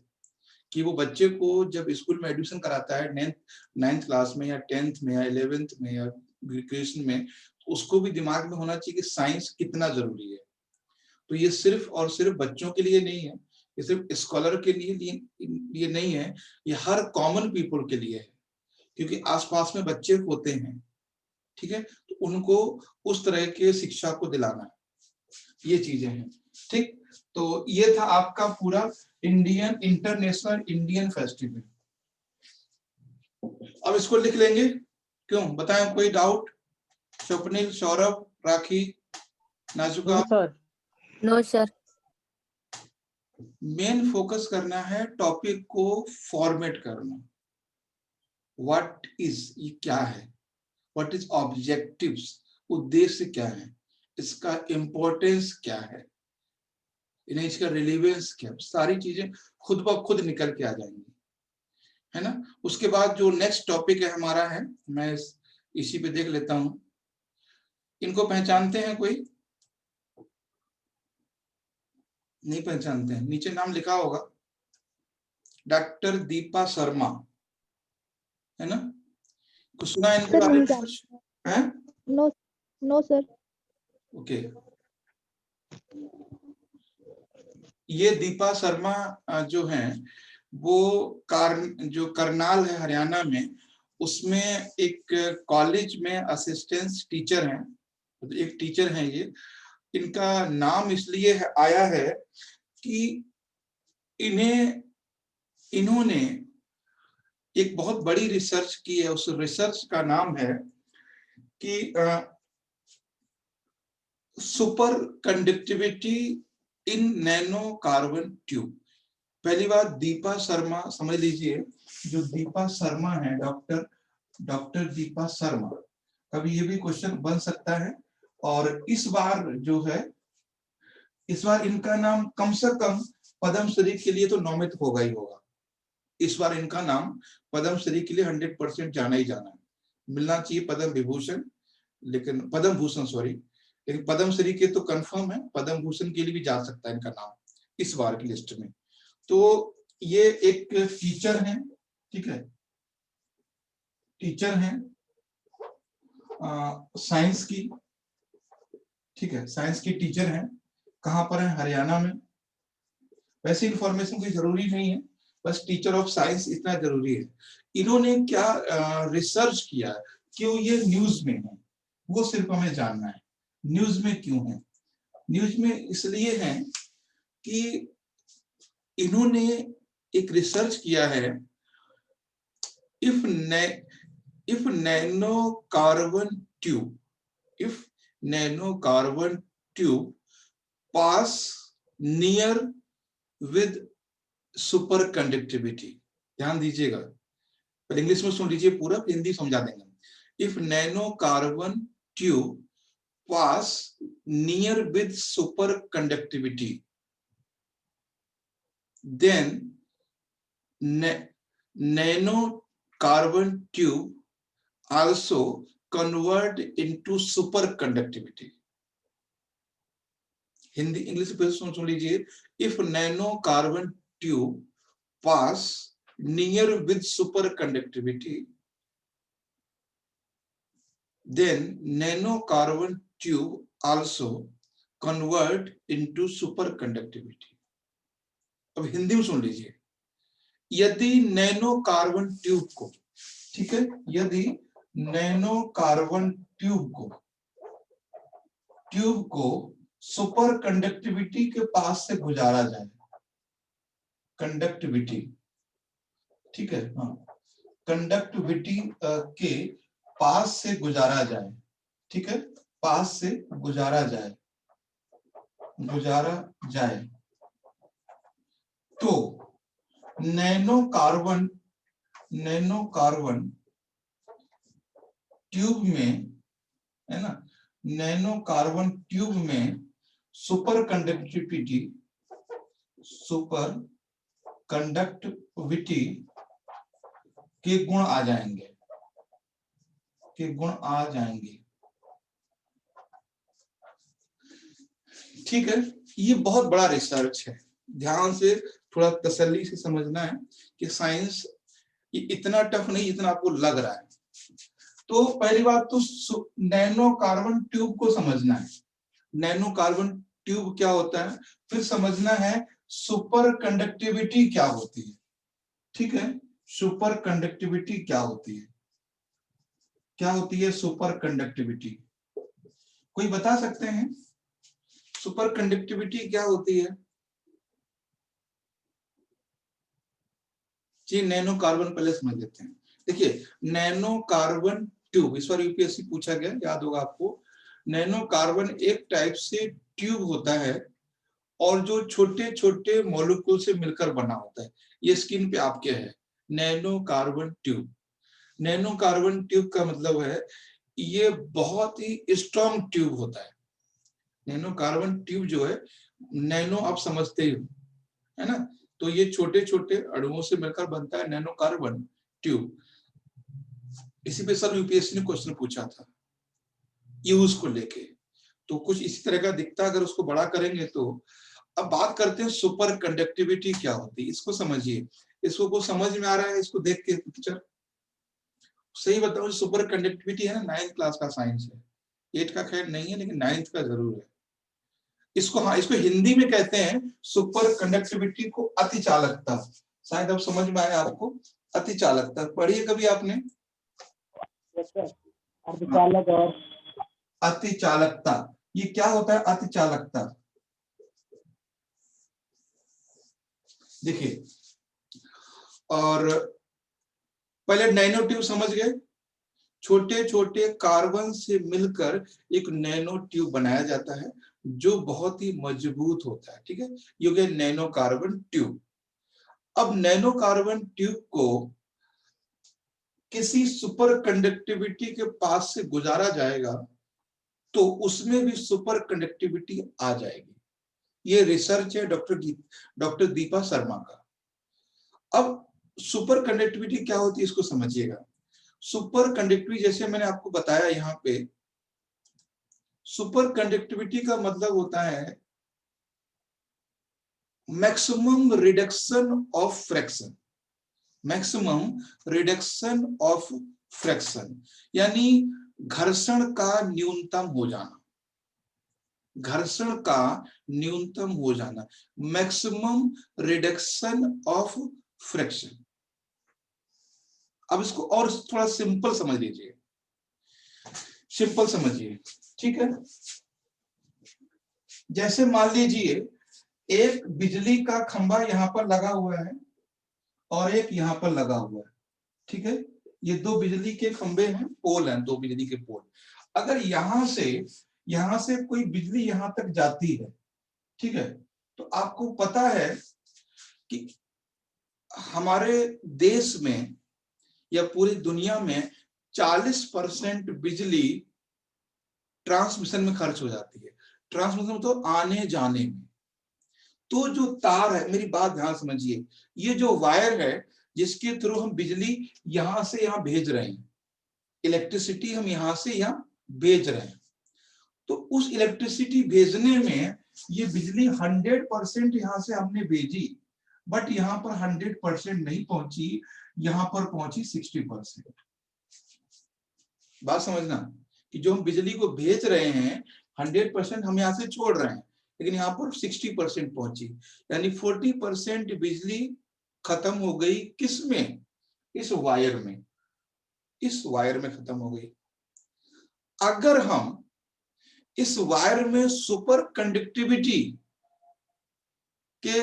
Speaker 1: कि वो बच्चे को जब स्कूल में एडमिशन कराता है, 9th क्लास में या 10th में या 11th में या ग्रेजुएशन में, उसको भी दिमाग में होना चाहिए कि साइंस कितना जरूरी है। तो ये सिर्फ और सिर्फ बच्चों के लिए नहीं है, ये सिर्फ स्कॉलर के लिए नहीं है, ये हर कॉमन पीपल के लिए है, क्योंकि आसपास में बच्चे होते हैं, ठीक है, तो उनको उस तरह के शिक्षा को दिलाना है, ये चीजें हैं, ठीक। तो ये था आपका पूरा इंडियन इंटरनेशनल इंडियन फेस्टिवल। अब इसको लिख लेंगे, क्यों बताएं, कोई doubt? Swapnil, Saurabh, Rakhi, Najuka?
Speaker 3: No sir.
Speaker 1: Main focus करना है टॉपिक को फॉर्मेट करना। व्हाट इज, ये क्या है, व्हाट इज ऑब्जेक्टिव्स, उद्देश्य क्या है, इसका इंपॉर्टेंस क्या है, इन्हें इसका रिलेवेंस क्या, सारी चीजें खुद ब खुद निकल के आ जाएंगी, है ना। उसके बाद जो नेक्स्ट टॉपिक है हमारा है, मैं इसी पे देख लेता हूं, इनको पहचानते हैं कोई? नहीं पहचानते हैं? नीचे नाम लिखा होगा, डॉक्टर दीपा शर्मा, है ना, कुछ सुना है इनके बारे में कुछ? हैं?
Speaker 3: No no sir.
Speaker 1: ओके, ये दीपा शर्मा जो हैं वो जो करनाल है हरियाणा में, उसमें एक कॉलेज में असिस्टेंट टीचर हैं, तो एक टीचर हैं ये। इनका नाम इसलिए आया है कि इन्होंने एक बहुत बड़ी रिसर्च की है, उस रिसर्च का नाम है कि सुपर कंडक्टिविटी इन नैनो कार्बन ट्यूब। पहली बात, दीपा शर्मा समझ लीजिए, जो दीपा शर्मा है, डॉक्टर दीपा शर्मा, कभी ये भी क्वेश्चन बन सकता है। और इस बार जो है, इस बार इनका नाम कम से कम पद्मश्री के लिए तो नॉमिनेट होगा ही होगा। इस बार इनका नाम पद्मश्री के लिए 100% जाना ही जाना है। मिलना चाहिए पद्म विभूषण, लेकिन पद्म भूषण सॉरी, लेकिन पद्मश्री के तो कंफर्म है, पद्म भूषण के लिए भी जा सकता है इनका नाम इस बार की लिस्ट में। तो ये एक टीचर हैं, ठीक है, टीचर हैं साइंस की, ठीक है, साइंस की टीचर हैं। कहां पर है? हरियाणा में। वैसे इंफॉर्मेशन कोई जरूरी नहीं है, बस टीचर ऑफ साइंस इतना जरूरी है। इन्होंने क्या रिसर्च किया, क्यों ये न्यूज में है, वो सिर्फ हमें जानना है। न्यूज में क्यों है? न्यूज में इसलिए है कि इन्होंने एक रिसर्च किया है, if nanocarbon tube pass near with superconductivity, ध्यान दीजिएगा, पहले इंग्लिश में सुन लीजिए पूरा, हिंदी समझा देंगे। If nanocarbon tube pass near with superconductivity, then nanocarbon tube also convert into superconductivity. Hindi English पे सुन लीजिए। If nanocarbon tube pass near with superconductivity, then nanocarbon tube also convert into superconductivity. अब हिंदी में सुन लीजिए, यदि नैनो कार्बन ट्यूब को, ठीक है, यदि नैनो कार्बन ट्यूब को सुपर कंडक्टिविटी के पास से गुजारा जाए, कंडक्टिविटी, ठीक है, हाँ, कंडक्टिविटी के पास से गुजारा जाए, ठीक है, पास से गुजारा जाए, तो नैनो कार्बन ट्यूब में, है ना, नैनो कार्बन ट्यूब में सुपर कंडक्टिविटी के गुण आ जाएंगे, ठीक है। ये बहुत बड़ा रिसर्च है, ध्यान से थोड़ा तसल्ली से समझना है कि साइंस ये इतना टफ नहीं जितना आपको लग रहा है। तो पहली बात तो नैनो कार्बन ट्यूब को समझना है, नैनो कार्बन ट्यूब क्या होता है, फिर समझना है सुपर कंडक्टिविटी क्या होती है। ठीक है, सुपर कंडक्टिविटी क्या होती है, क्या होती है सुपर कंडक्टिविटी, कोई बता सकते हैं सुपर कंडक्टिविटी क्या होती है? जी नैनो कार्बन पहले समझ लेते हैं। देखिए नैनो कार्बन ट्यूब इस बार यूपीएससी पूछा गया, याद होगा आपको। नैनो कार्बन एक टाइप से ट्यूब होता है और जो छोटे छोटे मॉलिक्यूल से मिलकर बना होता है। ये स्क्रीन पे आपके है nano carbon tube. Nano carbon tube का मतलब है ये बहुत ही स्ट्रॉन्ग ट्यूब होता है। नैनो कार्बन ट्यूब जो है, नैनो आप समझते ही हो, है ना, तो ये छोटे छोटे अणुओं से मिलकर बनता है नैनो कार्बन ट्यूब। इसी पे सर यूपीएससी ने क्वेश्चन पूछा था यूज को लेके, तो कुछ इसी तरह का दिखता है अगर उसको बड़ा करेंगे तो। अब बात करते हैं सुपर कंडक्टिविटी क्या होती है, इसको समझिए। इसको कुछ समझ में आ रहा है इसको देख के पिक्चर? सही बताओ, सुपर कंडक्टिविटी है ना 9th क्लास का साइंस है, 8 का खैर नहीं है लेकिन 9th का जरूर है। इसको हाँ, इसको हिंदी में कहते हैं सुपर कंडक्टिविटी को अतिचालकता। शायद अब समझ में आया आपको, अतिचालकता पढ़िए कभी आपने?
Speaker 2: अर्धचालक और
Speaker 1: अतिचालकता, ये क्या होता है अतिचालकता? देखिए, और पहले नैनो ट्यूब समझ गए, छोटे छोटे कार्बन से मिलकर एक नैनो ट्यूब बनाया जाता है जो बहुत ही मजबूत होता है। ठीक है, ये हो गया नैनो कार्बन ट्यूब। अब नैनो कार्बन ट्यूब को किसी सुपर कंडक्टिविटी के पास से गुजारा जाएगा तो उसमें भी सुपर कंडक्टिविटी आ जाएगी। ये रिसर्च है डॉक्टर दीपा शर्मा का। अब सुपर कंडक्टिविटी क्या होती है इसको समझिएगा। सुपर कंडक्टिविटी जैसे मैंने आपको बताया यहाँ पे, सुपर कंडक्टिविटी का मतलब होता है maximum reduction of fraction, maximum reduction of fraction, यानी घर्षण का न्यूनतम हो जाना, घर्षण का न्यूनतम हो जाना, मैक्सिमम रिडक्शन ऑफ फ्रैक्शन। अब इसको और थोड़ा सिंपल समझ लीजिए, सिंपल समझिए। ठीक है, जैसे मान लीजिए एक बिजली का खंभा यहां पर लगा हुआ है और एक यहां पर लगा हुआ है। ठीक है, ये दो बिजली के खंभे हैं, पोल हैं, दो बिजली के पोल। अगर यहां से कोई बिजली यहां तक जाती है, ठीक है, तो आपको पता है कि हमारे देश में या पूरी दुनिया में 40% बिजली ट्रांसमिशन में खर्च हो जाती है। ट्रांसमिशन में तो आने जाने में। तो जो तार है, मेरी बात ध्यान समझिए, ये जो वायर है जिसके थ्रू हम बिजली यहां से यहां भेज रहे हैं, इलेक्ट्रिसिटी हम यहां से यहां भेज रहे हैं, तो उस इलेक्ट्रिसिटी भेजने में ये बिजली 100% यहां से हमने भेजी, बट यहां पर 100% नहीं पहुंची, यहां पर पहुंची 60%। बात समझना कि जो हम बिजली को भेज रहे हैं 100% हम यहां से छोड़ रहे हैं, लेकिन यहाँ पर 60% पहुंची, यानी 40% बिजली खत्म हो गई। किसमें? इस वायर में, इस वायर में खत्म हो गई। अगर हम इस वायर में सुपर कंडक्टिविटी के,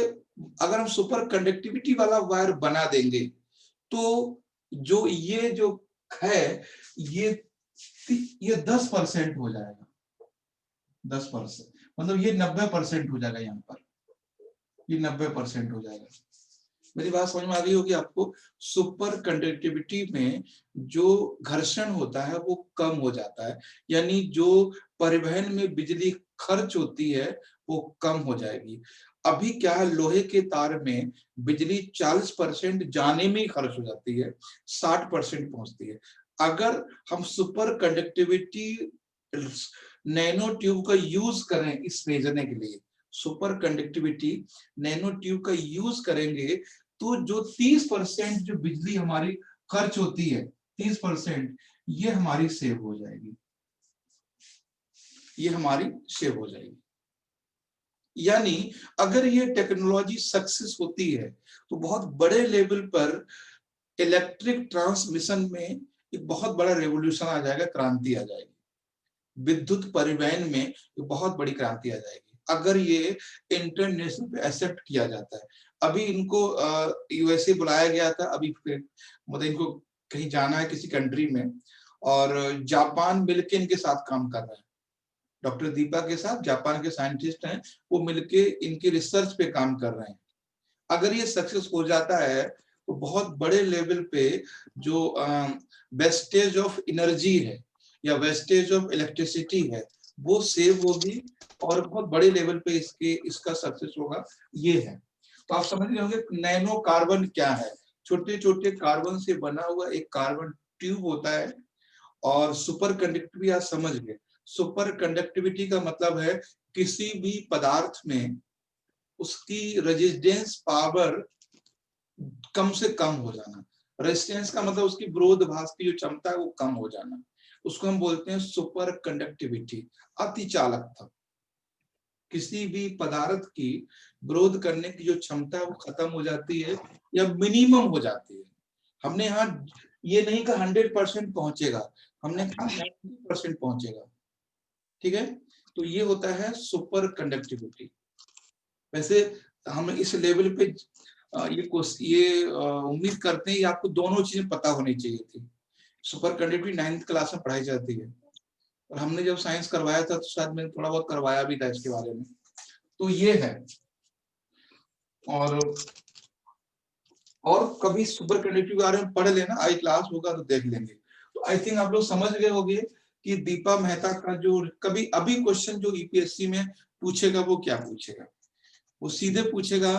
Speaker 1: अगर हम सुपर कंडक्टिविटी वाला वायर बना देंगे तो जो है ये 10% हो जाएगा, 10%, मतलब ये 90% हो जाएगा, यहाँ पर ये 90% हो जाएगा। मेरी बात समझ में आ गई होगी आपको। सुपर कंडक्टिविटी में जो घर्षण होता है वो कम हो जाता है, यानी जो परिवहन में बिजली खर्च होती है वो कम हो जाएगी। अभी क्या है, लोहे के तार में बिजली 40% जाने में ही खर्च हो जाती है, 60% पहुंचती है। अगर हम सुपर कंडक्टिविटी नैनो ट्यूब का यूज करें इस भेजने के लिए, सुपर कंडक्टिविटी नैनो ट्यूब का यूज करेंगे तो जो 30% जो बिजली हमारी खर्च होती है, 30%, ये हमारी सेव हो जाएगी, ये हमारी सेव हो जाएगी। यानी अगर ये टेक्नोलॉजी सक्सेस होती है तो बहुत बड़े लेवल पर इलेक्ट्रिक ट्रांसमिशन में एक बहुत बड़ा रेवोल्यूशन आ जाएगा, क्रांति आ जाएगी। विद्युत परिवहन में एक बहुत बड़ी क्रांति आ जाएगी अगर ये इंटरनेशनल पे एक्सेप्ट किया जाता है। अभी इनको यूएसए बुलाया गया था, अभी मतलब इनको कहीं जाना है किसी कंट्री में, और जापान मिलके इनके साथ काम कर रहा है। डॉक्टर दीपा के साथ जापान के साइंटिस्ट हैं, वो मिलके इनके रिसर्च पे काम कर रहे हैं। अगर ये सक्सेस हो जाता है तो बहुत बड़े लेवल पे जो वेस्टेज ऑफ एनर्जी है या वेस्टेज ऑफ इलेक्ट्रिसिटी है वो सेव होगी और बहुत बड़े लेवल पे इसका सक्सेस होगा। ये है, तो आप समझ रहे होंगे नैनो कार्बन क्या है। छोटे छोटे कार्बन से बना हुआ एक कार्बन ट्यूब होता है। और सुपर कंडक्टिविटी आप समझ गए, सुपर कंडक्टिविटी का मतलब है किसी भी पदार्थ में उसकी रेजिस्टेंस पावर कम से कम हो जाना। रेजिस्टेंस का मतलब उसकी विरोधाभास की जो क्षमता है वो कम हो जाना, उसको हम बोलते हैं सुपर कंडक्टिविटी, अति चालकता। किसी भी पदार्थ की विरोध करने की जो क्षमता है वो खत्म हो जाती है या मिनिमम हो जाती है। हमने यहाँ ये नहीं कहा 100% पहुंचेगा, हमने कहा 90% पहुंचेगा। ठीक है, तो ये होता है सुपर कंडक्टिविटी। वैसे हम इस लेवल पे ये उम्मीद करते हैं कि आपको दोनों चीजें पता होनी चाहिए थी। सुपर कंडक्टिविटी 9th क्लास में पढ़ाई जाती है और हमने जब साइंस करवाया था तो शायद मैंने थोड़ा बहुत करवाया भी था इसके बारे में। तो ये है, और कभी सुपर कंडक्टिविटी के बारे में पढ़ लेना, आई क्लास होगा तो देख लेंगे। तो आई थिंक आप लोग समझ गए होंगे कि दीपा मेहता का जो कभी अभी क्वेश्चन जो यूपीएससी में पूछेगा वो क्या पूछेगा, वो सीधे पूछेगा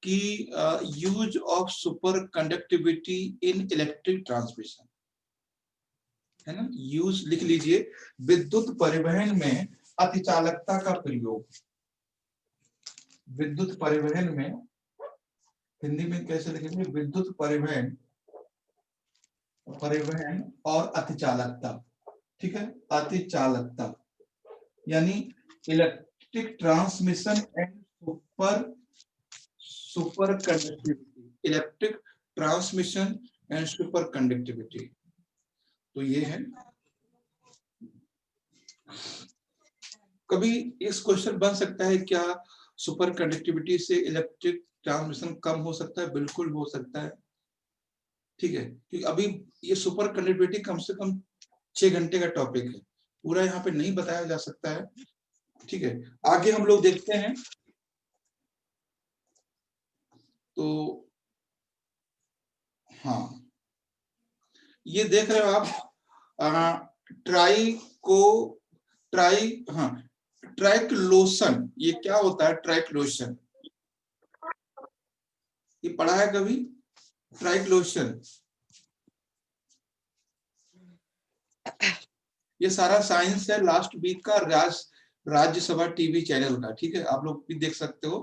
Speaker 1: कि use of super conductivity in electric transmission, है ना। यूज लिख लीजिए, विद्युत परिवहन में अतिचालकता का प्रयोग। विद्युत परिवहन में हिंदी में कैसे लिखेंगे, विद्युत परिवहन और अतिचालकता। ठीक है, अतिचालकता यानी electric transmission and super conductivity, electric transmission and super conductivity. तो ये है, कभी इस क्वेश्चन बन सकता है क्या सुपर कंडक्टिविटी से इलेक्ट्रिक ट्रांसमिशन कम हो सकता है? बिल्कुल हो सकता है। ठीक है, क्योंकि अभी ये सुपर कंडक्टिविटी कम से कम 6 घंटे का टॉपिक है, पूरा यहाँ पे नहीं बताया जा सकता है। ठीक है, आगे हम लोग देखते हैं। तो हाँ, ये देख रहे हो आप, ट्राइक्लोशन, ये क्या होता है ट्राइक्लोशन? ये पढ़ा है कभी ट्राइक्लोशन? ये सारा साइंस है लास्ट वीक का राज्यसभा टीवी चैनल का। ठीक है, आप लोग भी देख सकते हो।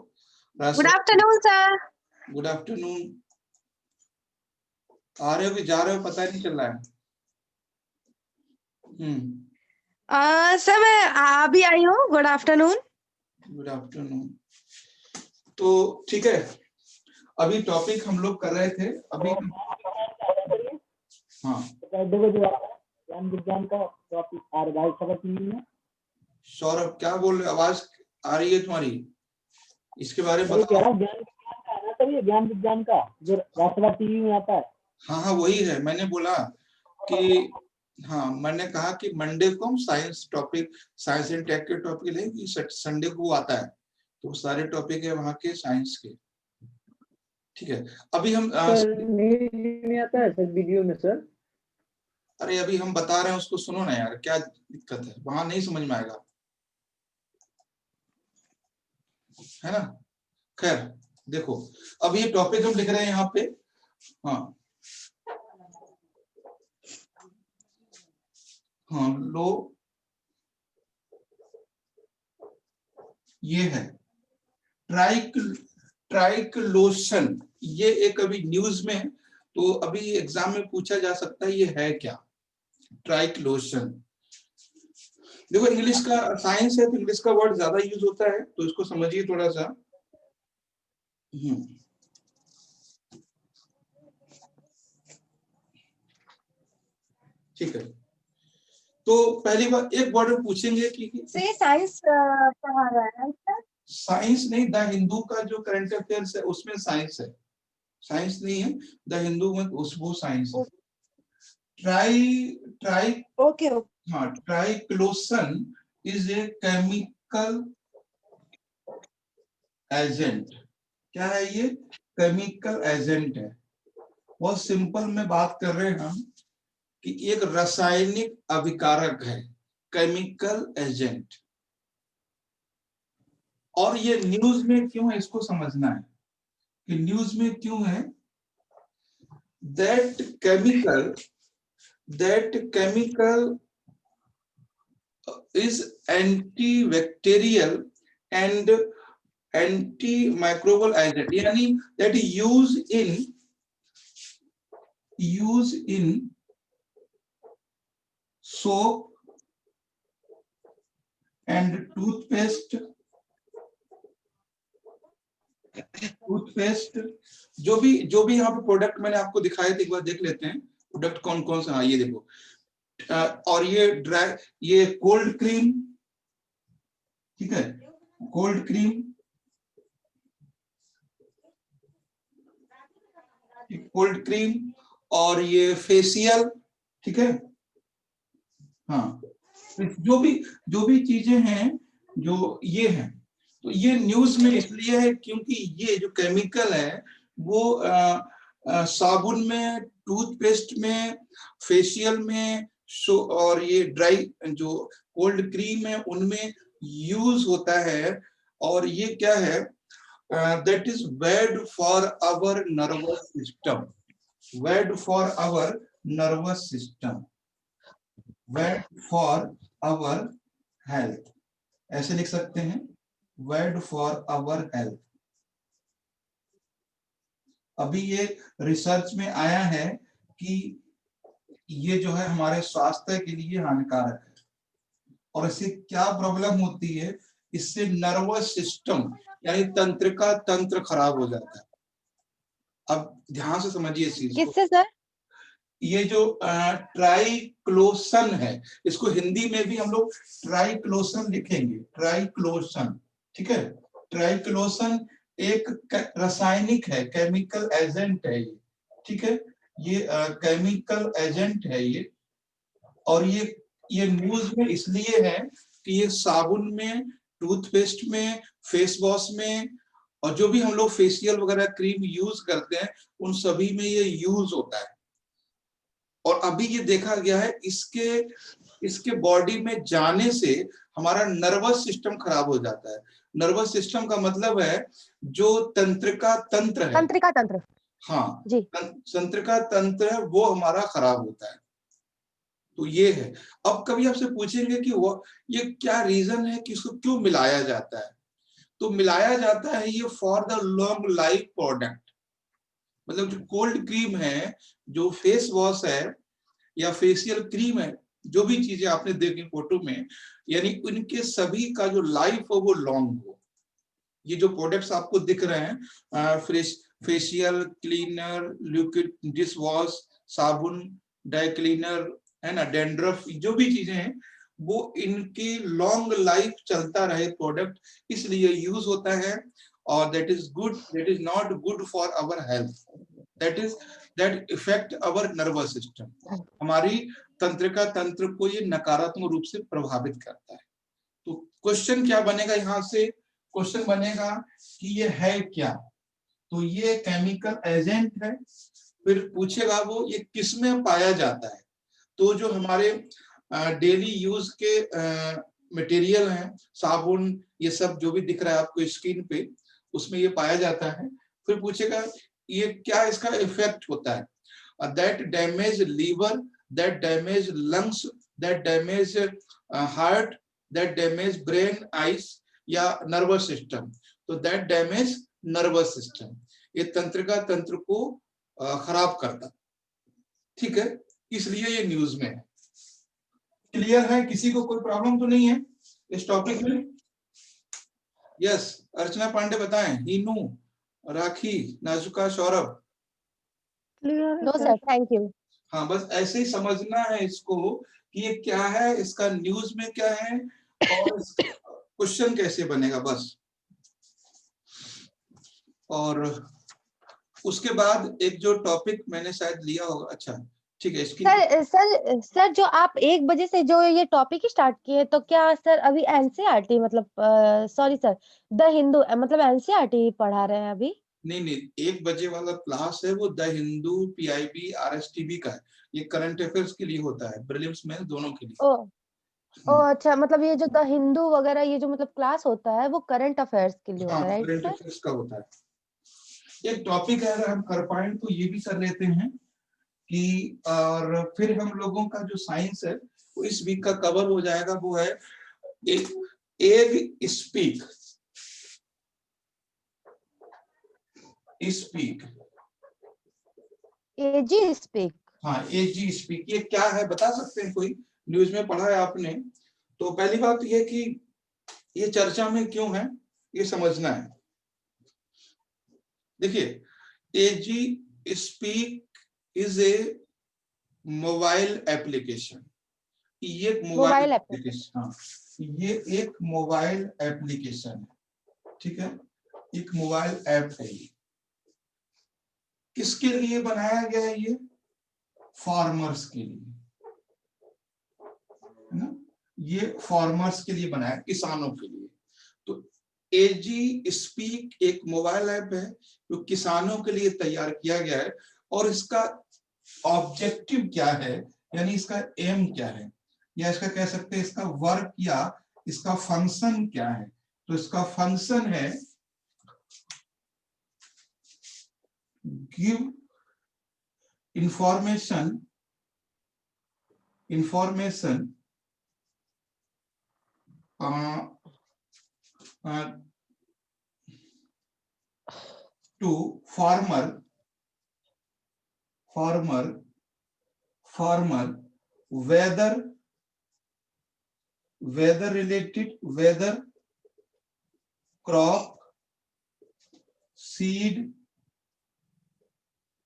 Speaker 4: Good afternoon sir.
Speaker 1: Good afternoon. आ रहे हो कि जा रहे हो पता नहीं चल रहा है।
Speaker 4: सर मैं अभी आई हूँ। Good afternoon.
Speaker 1: Good afternoon. तो ठीक है, अभी टॉपिक हम लोग कर रहे थे अभी। हाँ,
Speaker 2: ज्ञान विज्ञान का टॉपिक आ रहा है सभा टीवी में।
Speaker 1: सौरभ क्या बोल रहे, आवाज आ रही है तुम्हारी, इसके बारे में बताओ।
Speaker 2: ज्ञान विज्ञान का है ना सर, ये ज्ञान विज्ञान का जो राज्यसभा टीवी में आता है।
Speaker 1: हाँ हाँ वही है, मैंने बोला कि हाँ, मैंने कहा कि मंडे को हम science topic, science and tech के टॉपिक लेंगे, संडे को आता है तो सारे टॉपिक है वहाँ के साइंस के। ठीक है, अभी हम
Speaker 2: नहीं आता है सर वीडियो में सर।
Speaker 1: अरे अभी हम बता रहे हैं उसको सुनो ना यार, क्या दिक्कत है, वहां नहीं समझ में आएगा, है ना। खैर देखो, अब ये टॉपिक हम लिख रहे हैं यहाँ पे। हाँ हाँ, लो ये है ट्राइक्लोशन, ये एक अभी न्यूज में, तो अभी एग्जाम में पूछा जा सकता है ये है क्या। ट्राइक्लोशन। देखो इंग्लिश का साइंस है तो इंग्लिश का वर्ड ज्यादा यूज होता है, तो इसको समझिए थोड़ा सा। ठीक है, तो पहली बार एक वर्ड पूछेंगे कि
Speaker 4: से साइंस पढ़ा रहा है सर?
Speaker 1: साइंस नहीं, द हिंदू का जो करंट अफेयर्स है उसमें साइंस है, साइंस नहीं है, द हिंदू में वो साइंस है। Try
Speaker 4: okay okay.
Speaker 1: हाँ, triclosan is a chemical agent. क्या है ये? केमिकल एजेंट है। बहुत सिंपल में बात कर रहे हैं हम कि एक रासायनिक अभिकारक है, केमिकल एजेंट। और ये न्यूज में क्यों है इसको समझना है कि न्यूज में क्यों है। That chemical is antibacterial and antimicrobial agent, यानी that use in soap and toothpaste जो भी यहाँ पे प्रोडक्ट मैंने आपको दिखाए थे, एक बार देख लेते हैं प्रोडक्ट कौन कौन सा। हाँ ये देखो, और ये कोल्ड क्रीम, ठीक है, कोल्ड क्रीम, कोल्ड क्रीम, और ये फेशियल, ठीक है। हाँ, जो भी चीजें हैं जो ये हैं, तो ये न्यूज में इसलिए है क्योंकि ये जो केमिकल है वो साबुन में, टूथपेस्ट में, फेशियल में, और ये ड्राई जो कोल्ड क्रीम है उनमें यूज होता है। और ये क्या है? That is bad for our nervous system, bad for our nervous system, bad for our health, ऐसे लिख सकते हैं, बैड फॉर आवर हेल्थ। अभी ये रिसर्च में आया है कि ये जो है हमारे स्वास्थ्य के लिए हानिकारक है। और इससे क्या प्रॉब्लम होती है? इससे नर्वस सिस्टम यानी तंत्र खराब हो जाता है। अब ध्यान से समझिए इस चीज को।
Speaker 4: किससे सर?
Speaker 1: ये जो ट्राइक्लोसन है, इसको हिंदी में भी हम लोग ट्राइक्लोसन लिखेंगे, ट्राइक्लोसन, ठीक है। ट्राइक्लोसन एक रासायनिक है, केमिकल एजेंट है ये, ठीक है। ये केमिकल एजेंट है ये। और ये न्यूज में इसलिए है कि ये साबुन में, टूथपेस्ट में, फेस वॉश में, और जो भी हम लोग फेशियल वगैरह क्रीम यूज करते हैं उन सभी में ये यूज होता है। और अभी ये देखा गया है इसके बॉडी में जाने से हमारा नर्वस सिस्टम खराब हो जाता है। नर्वस सिस्टम का मतलब है जो तंत्रिका तंत्र है,
Speaker 4: तंत्रिका तंत्र,
Speaker 1: हाँ
Speaker 4: जी,
Speaker 1: तंत्रिका तंत्र है, वो हमारा खराब होता है। तो ये है। अब कभी आपसे पूछेंगे कि वो ये क्या रीजन है कि इसको क्यों मिलाया जाता है? तो मिलाया जाता है ये for the long life product. मतलब जो कोल्ड क्रीम है, जो फेस वॉश है या फेशियल क्रीम है, जो भी चीजें आपने देखी फोटो में, यानी उनके सभी का जो लाइफ हो वो लॉन्ग हो। ये जो प्रोडक्ट्स आपको दिख रहे हैं, facial cleaner, liquid dish wash, साबुन, डाई क्लीनर, है ना, डैंड्रफ, जो भी चीजें हैं वो इनकी लॉन्ग लाइफ चलता रहे प्रोडक्ट, इसलिए यूज होता है। और that is good, that is not good for our health, that effect our nervous system. हमारी तंत्रिका तंत्र को ये नकारात्मक रूप से प्रभावित करता है। तो क्वेश्चन क्या बनेगा यहाँ से? क्वेश्चन बनेगा कि ये है क्या? तो ये केमिकल एजेंट है। फिर पूछेगा वो ये किसमें पाया जाता है? तो जो हमारे डेली यूज के मटेरियल हैं, साबुन, ये सब जो भी दिख रहा है आपको स्क्रीन पे, उसमें ये पाया जाता है। फिर पूछेगा ये क्या इसका इफेक्ट होता है? That damage liver, that damage lungs, that damage heart, that damage brain, eyes या नर्वस सिस्टम। तो दैट डैमेज नर्वस सिस्टम, ये तंत्रिका तंत्र को खराब करता, ठीक है, इसलिए ये न्यूज में है। क्लियर है? किसी को कोई प्रॉब्लम तो नहीं है इस टॉपिक में? यस, अर्चना पांडे बताएं, Heenu, Rakhi, Najuka, Saurabh.
Speaker 3: No sir, thank you.
Speaker 1: हाँ, बस ऐसे ही समझना है इसको कि ये क्या है, इसका न्यूज में क्या है और क्वेश्चन कैसे बनेगा, बस। और उसके बाद एक जो टॉपिक मैंने शायद लिया होगा, अच्छा ठीक है, इसकी
Speaker 3: सर जो आप 1 बजे से जो ये टॉपिक ही स्टार्ट किए, तो क्या सर अभी एनसीईआरटी मतलब सॉरी सर, द हिंदू मतलब एनसीईआरटी पढ़ा रहे हैं अभी?
Speaker 1: नहीं, 1 बजे वाला क्लास है वो द हिंदू, पीआईबी, आरएसटीबी का है। ये करंट अफेयर्स के लिए होता है, प्रीलिम्स में दोनों के लिए।
Speaker 3: ओ अच्छा, मतलब ये जो द हिंदू वगैरह ये जो मतलब क्लास होता है वो करंट अफेयर्स के लिए
Speaker 1: हाँ,
Speaker 3: होता है, राइट
Speaker 1: करंट
Speaker 3: सर?
Speaker 1: अफेयर्स का होता है। एक टॉपिक है, अगर हम कर पाए तो ये भी कर लेते हैं कि, और फिर हम लोगों का जो साइंस है वो इस वीक का कवर हो जाएगा। वो है एग स्पीक। स्पीक,
Speaker 3: एजी स्पीक।
Speaker 1: हाँ, एजी स्पीक, ये क्या है बता सकते हैं कोई? न्यूज में पढ़ा है आपने? तो पहली बात ये कि ये चर्चा में क्यों है ये समझना है। देखिए, AG speak is a mobile application. ये एक मोबाइल
Speaker 3: मोबाइल
Speaker 1: एप्लीकेशन, हाँ, ये एक मोबाइल एप्लीकेशन है, ठीक है, एक मोबाइल ऐप है। ये किसके लिए बनाया गया है? ये फार्मर्स के लिए, है ना, ये फार्मर्स के लिए बनाया, किसानों के लिए। तो एजी स्पीक एक मोबाइल ऐप है जो किसानों के लिए तैयार किया गया है। और इसका ऑब्जेक्टिव क्या है, यानी इसका एम क्या है, या इसका कह सकते हैं इसका वर्क या इसका फंक्शन क्या है? तो इसका फंक्शन है give information to farmer weather related, weather, crop, seed,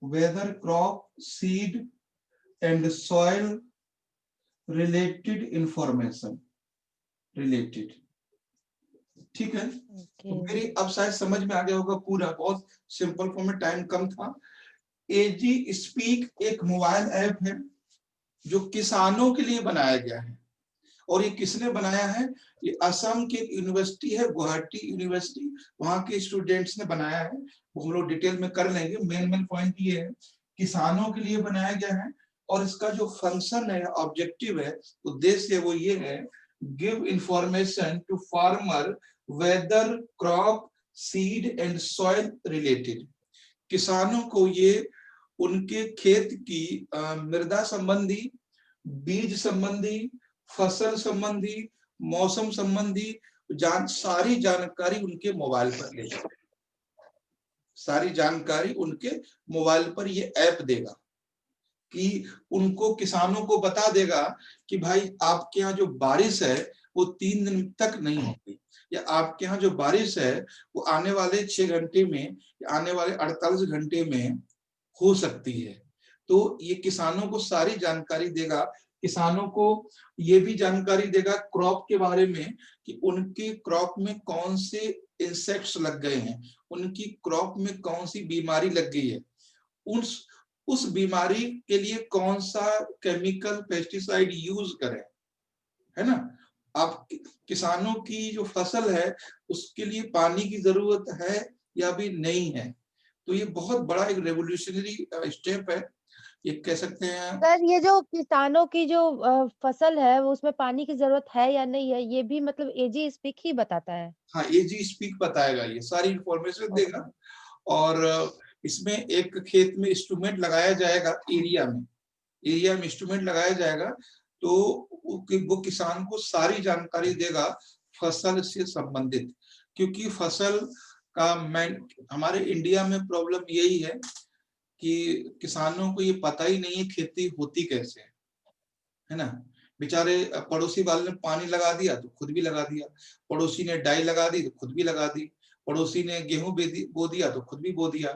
Speaker 1: weather, crop, seed and soil related information related, ठीक है। तो मेरी अब शायद समझ में आ गया होगा पूरा, बहुत सिंपल फॉर्म में, टाइम कम था। एजी स्पीक एक मोबाइल ऐप है जो किसानों के लिए बनाया गया है। और ये किसने बनाया है? ये असम की यूनिवर्सिटी है, गुवाहाटी यूनिवर्सिटी, वहां के स्टूडेंट्स ने बनाया है। वो हम लोग डिटेल में कर लेंगे। मेन पॉइंट ये है, किसानों के लिए बनाया गया है। और इसका जो फंक्शन है, ऑब्जेक्टिव है, उद्देश्य वो ये है, give information to farmer weather, crop, seed and soil related. किसानों को ये उनके खेत की मृदा संबंधी, बीज संबंधी, फसल संबंधी, मौसम संबंधी सारी जानकारी उनके मोबाइल पर ले जाए। सारी जानकारी उनके मोबाइल पर ये ऐप देगा कि उनको, किसानों को बता देगा कि भाई आपके यहाँ जो बारिश है वो 3 दिन तक नहीं होगी, या आपके यहाँ जो बारिश है वो आने वाले 6 घंटे में या आने वाले 48 घंटे में हो सकती है। तो ये किसानों को सारी जानकारी देगा। किसानों को ये भी जानकारी देगा क्रॉप के बारे में कि उनके क्रॉप में कौन से इंसेक्ट्स लग गए हैं, उनकी क्रॉप में कौन सी बीमारी लग गई है, उस बीमारी के लिए कौन सा केमिकल पेस्टिसाइड यूज करें, है ना। अब किसानों की जो फसल है उसके लिए पानी की जरूरत है या भी नहीं है। तो ये बहुत बड़ा एक रेवोल्यूशनरी स्टेप है, ये कह सकते हैं।
Speaker 3: सर ये जो किसानों की जो फसल है वो उसमें पानी की जरूरत है या नहीं है, ये भी मतलब एजी स्पीक ही बताता है?
Speaker 1: हाँ, एजी स्पीक बताएगा, ये सारी इंफॉर्मेशन देगा। और इसमें एक खेत में इंस्ट्रूमेंट लगाया जाएगा, एरिया में इंस्ट्रूमेंट लगाया जाएगा, तो वो किसान को सारी जानकारी देगा फसल से संबंधित। क्योंकि फसल का हमारे इंडिया में प्रॉब्लम यही है कि किसानों को ये पता ही नहीं है खेती होती कैसे है ना। बेचारे पड़ोसी वाले ने पानी लगा दिया तो खुद भी लगा दिया, पड़ोसी ने डाई लगा दी तो खुद भी लगा दी, पड़ोसी ने गेहूं बो दिया तो खुद भी बो दिया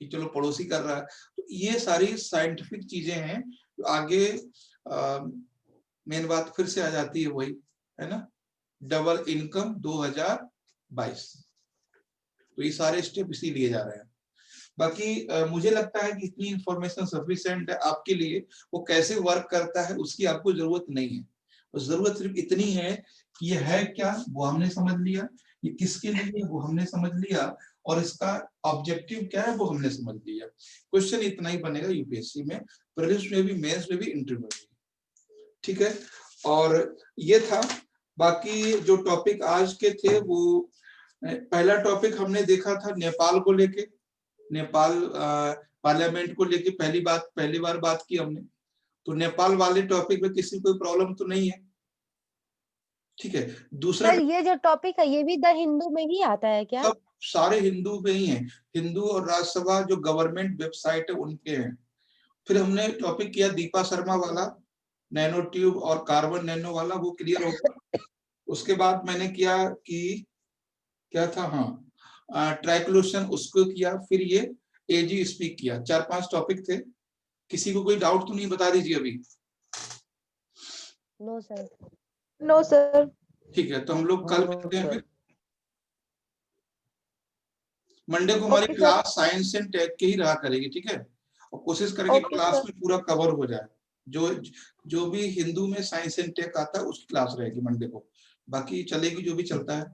Speaker 1: कि चलो पड़ोसी कर रहा है। तो ये सारी साइंटिफिक चीजें हैं जो आगे मेन बात फिर से आ जाती है वही, है ना, डबल इनकम 2022। तो ये सारे स्टेप इसी लिए जा रहे हैं। बाकी मुझे लगता है कि इतनी इंफॉर्मेशन सफिशिएंट है आपके लिए। वो कैसे वर्क करता है उसकी आपको जरूरत नहीं है, जरूरत सिर्फ इतनी है कि ये है क्या वो हमने समझ लिया, ये किसके लिए वो हमने समझ लिया, और इसका ऑब्जेक्टिव क्या है वो हमने समझ लिया। क्वेश्चन इतना ही बनेगा यूपीएससी में, प्रीलिम्स में भी, मेंस में भी, इंटरव्यू में भी, ठीक है। और ये था, बाकी जो टॉपिक आज के थे वो पहला टॉपिक हमने देखा था नेपाल को लेके, नेपाल पार्लियामेंट को लेके पहली बार बात की हमने। तो नेपाल वाले टॉपिक में किसी को प्रॉब्लम तो नहीं है, ठीक है। दूसरा
Speaker 3: सर ये जो टॉपिक है ये भी द हिंदू में ही आता है क्या?
Speaker 1: सब सारे हिंदू में ही है, हिंदू और राज्यसभा जो गवर्नमेंट वेबसाइट है उनके हैं। फिर हमने टॉपिक किया दीपा शर्मा वाला, नैनो ट्यूब और कार्बन नैनो वाला, वो क्लियर होगा। उसके बाद मैंने किया कि क्या था, हाँ, ट्राइक्लोशन, उसको किया। फिर ये एजी स्पीक किया। 4-5 टॉपिक थे। किसी को कोई डाउट तो नहीं, बता दीजिए अभी।
Speaker 3: No sir.
Speaker 4: No sir.
Speaker 1: ठीक है, तो हम लोग कल मिलते हैं फिर। मंडे को हमारी
Speaker 4: Okay,
Speaker 1: class science and tech की ही रहा करेगी, ठीक है। और कोशिश करेंगे
Speaker 4: Okay,
Speaker 1: क्लास
Speaker 4: sir.
Speaker 1: में पूरा कवर हो जाए। जो भी हिंदू में साइंस एंड टेक आता है उसकी क्लास रहेगी मंडे को, बाकी चलेगी जो भी चलता है।